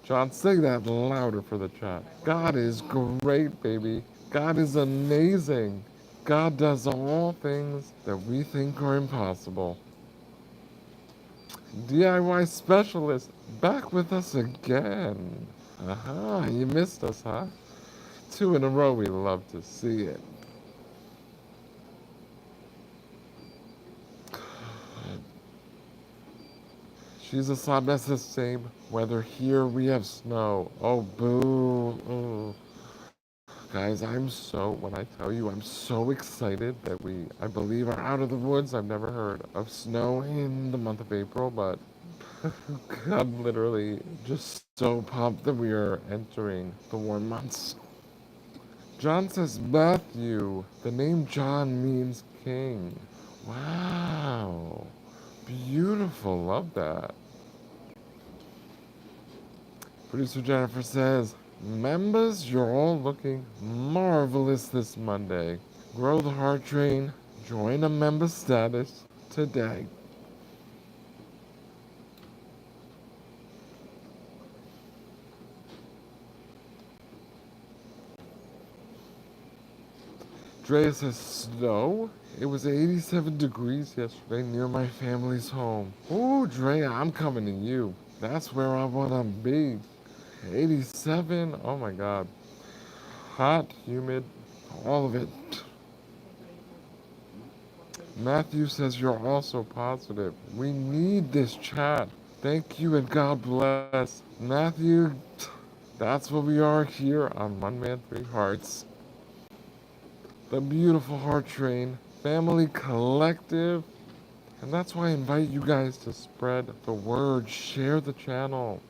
that louder for the chat. God is great, baby. God is amazing. God does all things that we think are impossible. DIY specialist, back with us again. Aha, you missed us, huh? 2 in a row, we love to see it. She's a slot that's the same weather here. We have snow. Oh, boo. Oh. Guys, when I tell you, I'm so excited that I believe, are out of the woods. I've never heard of snow in the month of April, but I'm literally just so pumped that we are entering the warm months. John says, Matthew, the name John means king. Wow. Beautiful. Love that. Producer Jennifer says, members, you're all looking marvelous this Monday. Grow the Heart Train. Join a member status today. Drea says, snow? It was 87 degrees yesterday near my family's home. Ooh, Drea, I'm coming to you. That's where I want to be. 87? Oh my God. Hot, humid, all of it. Matthew says you're also positive. We need this chat. Thank you and God bless. Matthew, that's what we are here on One Man, Three Hearts. The beautiful Heart Train, family collective. And that's why I invite you guys to spread the word, share the channel,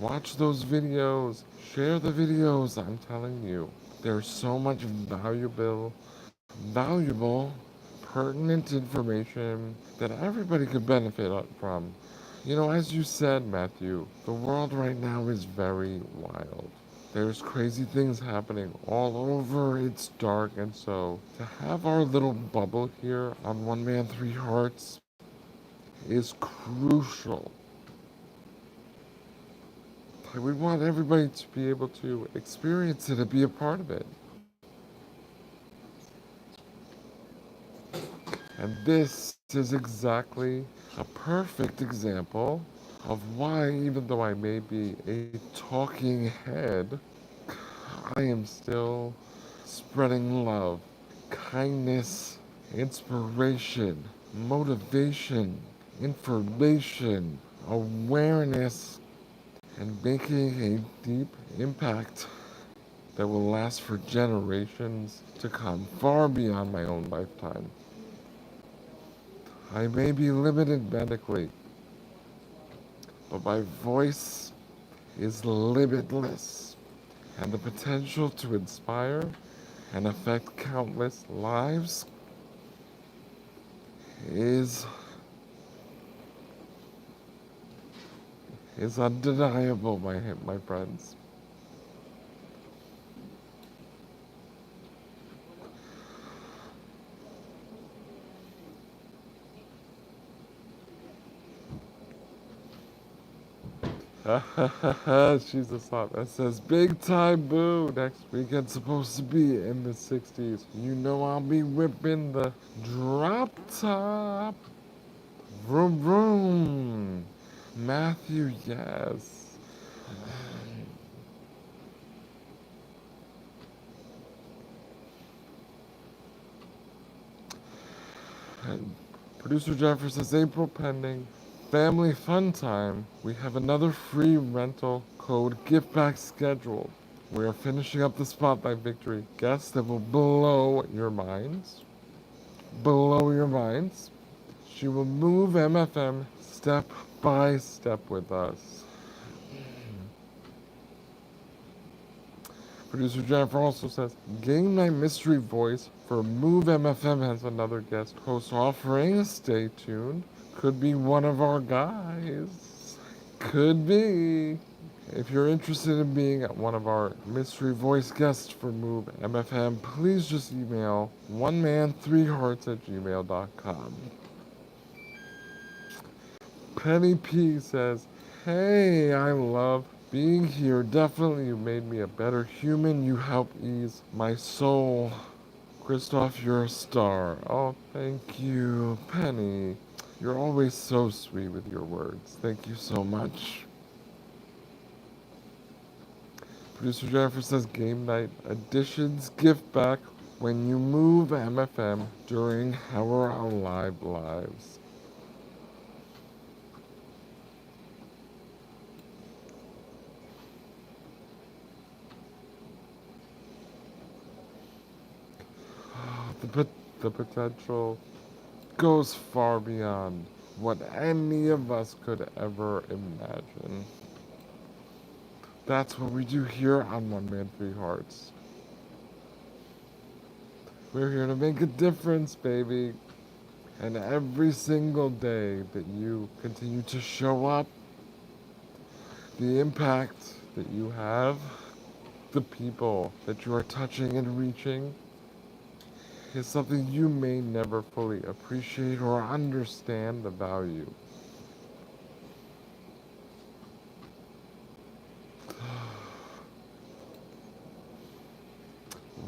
watch those videos, share the videos. I'm telling you, there's so much valuable, pertinent information that everybody could benefit from. You know, as you said, Matthew, the world right now is very wild. There's crazy things happening all over. It's dark, and so to have our little bubble here on One Man, Three Hearts is crucial. We want everybody to be able to experience it and be a part of it. And this is exactly a perfect example of why, even though I may be a talking head, I am still spreading love, kindness, inspiration, motivation, information, awareness, and making a deep impact that will last for generations to come, far beyond my own lifetime. I may be limited medically, but my voice is limitless, and the potential to inspire and affect countless lives is undeniable, my friends. She's a slot that says big time boo. Next weekend's supposed to be in the 60s. You know I'll be whipping the drop top. Vroom vroom. Matthew, yes. And producer Jennifer says April pending. Family fun time. We have another free rental code gift back scheduled. We are finishing up the Spotlight Victory guests that will blow your minds. Blow your minds. She will move MFM step by step with us. Producer Jennifer also says, Game Night Mystery Voice for Move MFM has another guest host offering. Stay tuned. Could be one of our guys. Could be. If you're interested in being one of our mystery voice guests for Move MFM, please just email oneman3hearts@gmail.com. Penny P says, Hey, I love being here. Definitely you made me a better human. You help ease my soul. Christoph, you're a star. Oh, thank you, Penny. You're always so sweet with your words. Thank you so much. Producer Jennifer says Game Night Editions gift back when you move MFM during our live lives. The potential goes far beyond what any of us could ever imagine. That's what we do here on One Man, Three Hearts. We're here to make a difference, baby. And every single day that you continue to show up, the impact that you have, the people that you are touching and reaching, is something you may never fully appreciate or understand the value.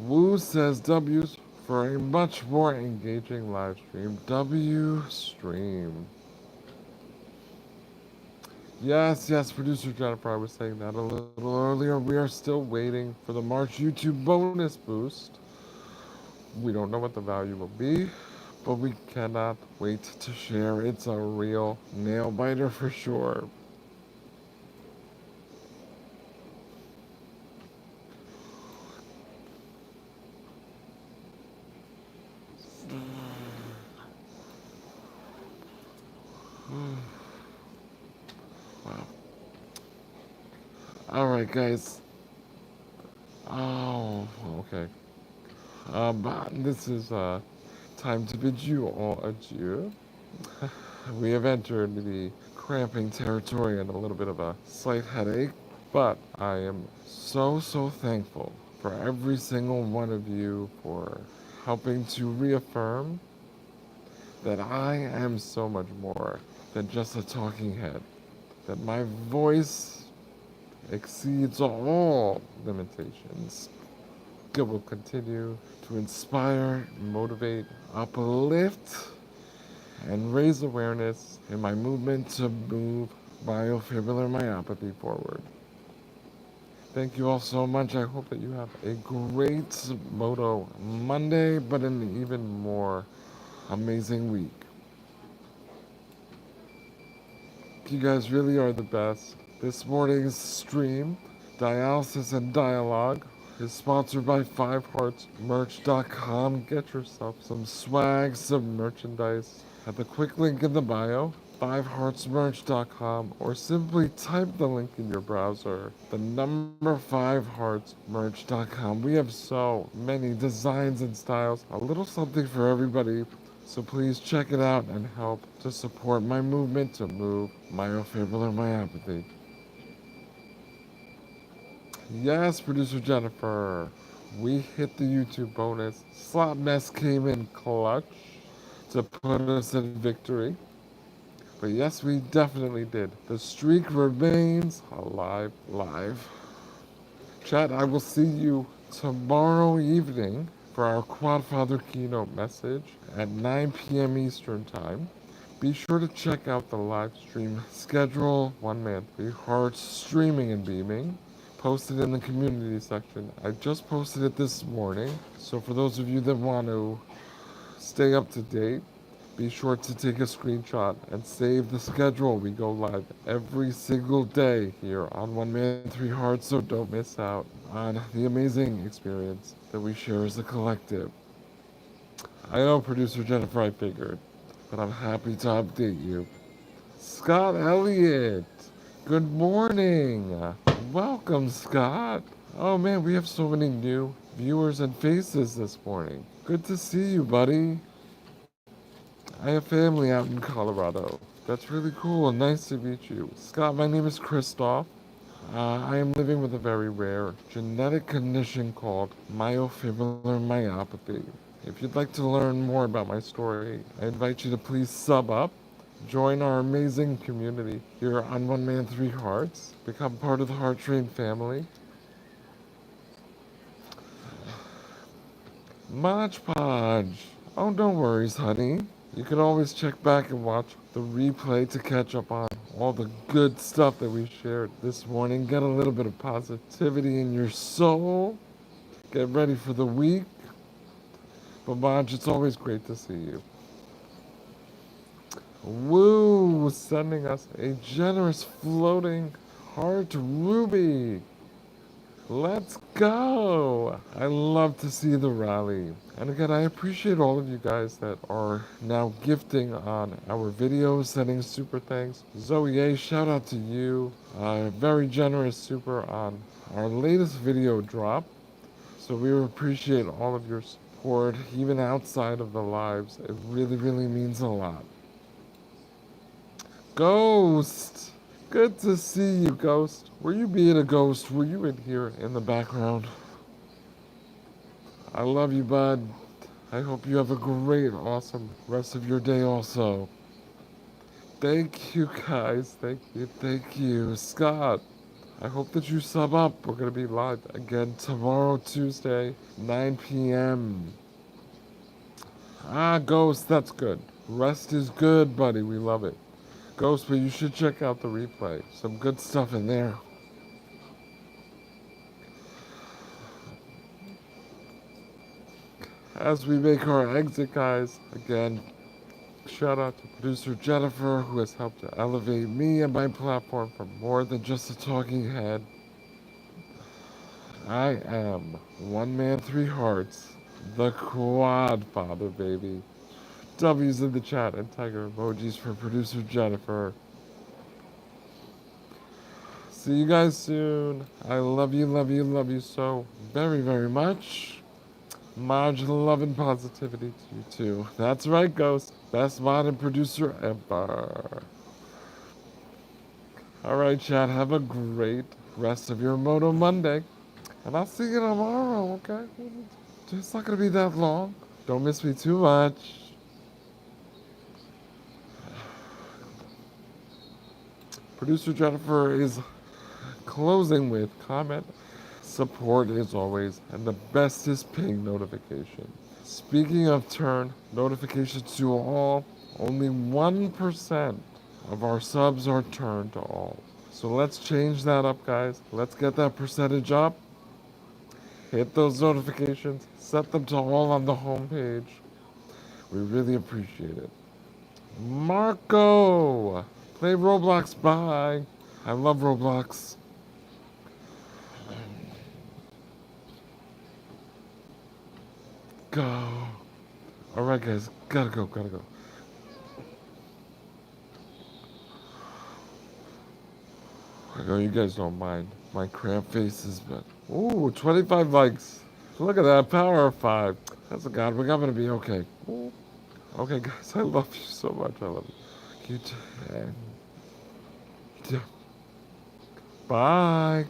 Wu says W's for a much more engaging live stream. W stream. Yes, producer Jennifer, I was saying that a little earlier. We are still waiting for the March YouTube bonus boost. We don't know what the value will be, but we cannot wait to share. It's a real nail biter for sure. Wow. Alright, guys. Oh, okay. This is time to bid you all adieu. We have entered the cramping territory and a little bit of a slight headache, but I am so thankful for every single one of you for helping to reaffirm that I am so much more than just a talking head, that my voice exceeds all limitations. It will continue to inspire, motivate, uplift, and raise awareness in my movement to move myofibrillar myopathy forward. Thank you all so much. I hope that you have a great Moto Monday, but an even more amazing week. You guys really are the best. This morning's stream, Dialysis and Dialogue, is sponsored by 5heartsmerch.com. Get yourself some swag, some merchandise at the quick link in the bio, 5heartsmerch.com, or simply type the link in your browser, the number 5heartsmerch.com. We have so many designs and styles, a little something for everybody. So please check it out and help to support my movement to move myofibrillar myopathy. Yes, producer Jennifer, we hit the YouTube bonus. Slot Mess came in clutch to put us in victory. But yes, we definitely did. The streak remains alive, live. Chat, I will see you tomorrow evening for our Quadfather keynote message at 9 p.m. Eastern Time. Be sure to check out the live stream schedule, One Man, Three Hearts, streaming and beaming, posted in the community section. I just posted it this morning, so for those of you that want to stay up to date, be sure to take a screenshot and save the schedule. We go live every single day here on One Man, Three Hearts, so don't miss out on the amazing experience that we share as a collective. I know, producer Jennifer, I figured, but I'm happy to update you. Scott Elliott, good morning. Welcome, Scott. Oh man, we have so many new viewers and faces this morning. Good to see you, buddy. I have family out in Colorado. That's really cool and nice to meet you. Scott, my name is Christoph. I am living with a very rare genetic condition called myofibrillar myopathy. If you'd like to learn more about my story, I invite you to please sub up, join our amazing community here on One Man Three Hearts, become part of the Heart Train family. Mod Podge. Oh, don't worry, honey. You can always check back and watch the replay to catch up on all the good stuff that we shared this morning. Get a little bit of positivity in your soul. Get ready for the week. But Maj, it's always great to see you. Woo! Sending us a generous floating heart ruby. Let's go! I love to see the rally. And again, I appreciate all of you guys that are now gifting on our videos, sending super thanks. Zoe A, shout out to you. Very generous super on our latest video drop. So we appreciate all of your support, even outside of the lives. It really, really means a lot. Ghost! Good to see you, Ghost. Were you being a ghost? Were you in here in the background? I love you, bud. I hope you have a great, awesome rest of your day also. Thank you, guys. Thank you. Thank you. Scott, I hope that you sub up. We're going to be live again tomorrow, Tuesday, 9 p.m. Ah, Ghost, that's good. Rest is good, buddy. We love it. Ghost, but you should check out the replay. Some good stuff in there. As we make our exit, guys, again, shout out to producer Jennifer, who has helped to elevate me and my platform from more than just a talking head. I am One Man Three Hearts, the Quad Father, baby. W's in the chat and tiger emojis for producer Jennifer. See you guys soon. I love you so very, very much. Maj, love and positivity to you too. That's right, Ghost. Best mod and producer ever. Alright, chat. Have a great rest of your Moto Monday. And I'll see you tomorrow, okay? It's not going to be that long. Don't miss me too much. Producer Jennifer is closing with comment. Support is always, and the best is ping notification. Speaking of turn notifications to all, only 1% of our subs are turned to all. So let's change that up, guys. Let's get that percentage up. Hit those notifications. Set them to all on the homepage. We really appreciate it. Marco! Play Roblox, bye! I love Roblox. Go. Alright, guys. Gotta go. I know you guys don't mind my cramped faces, but... Ooh, 25 likes. Look at that. Power of 5. That's a god. We're gonna be okay. Ooh. Okay, guys. I love you so much. I love you. Bye.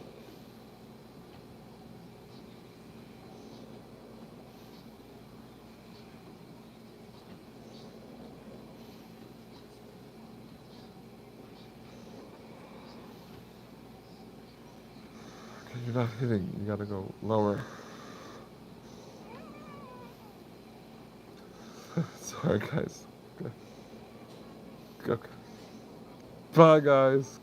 Okay, you're not hitting. You gotta go lower. Sorry, guys. Okay. Bye, guys.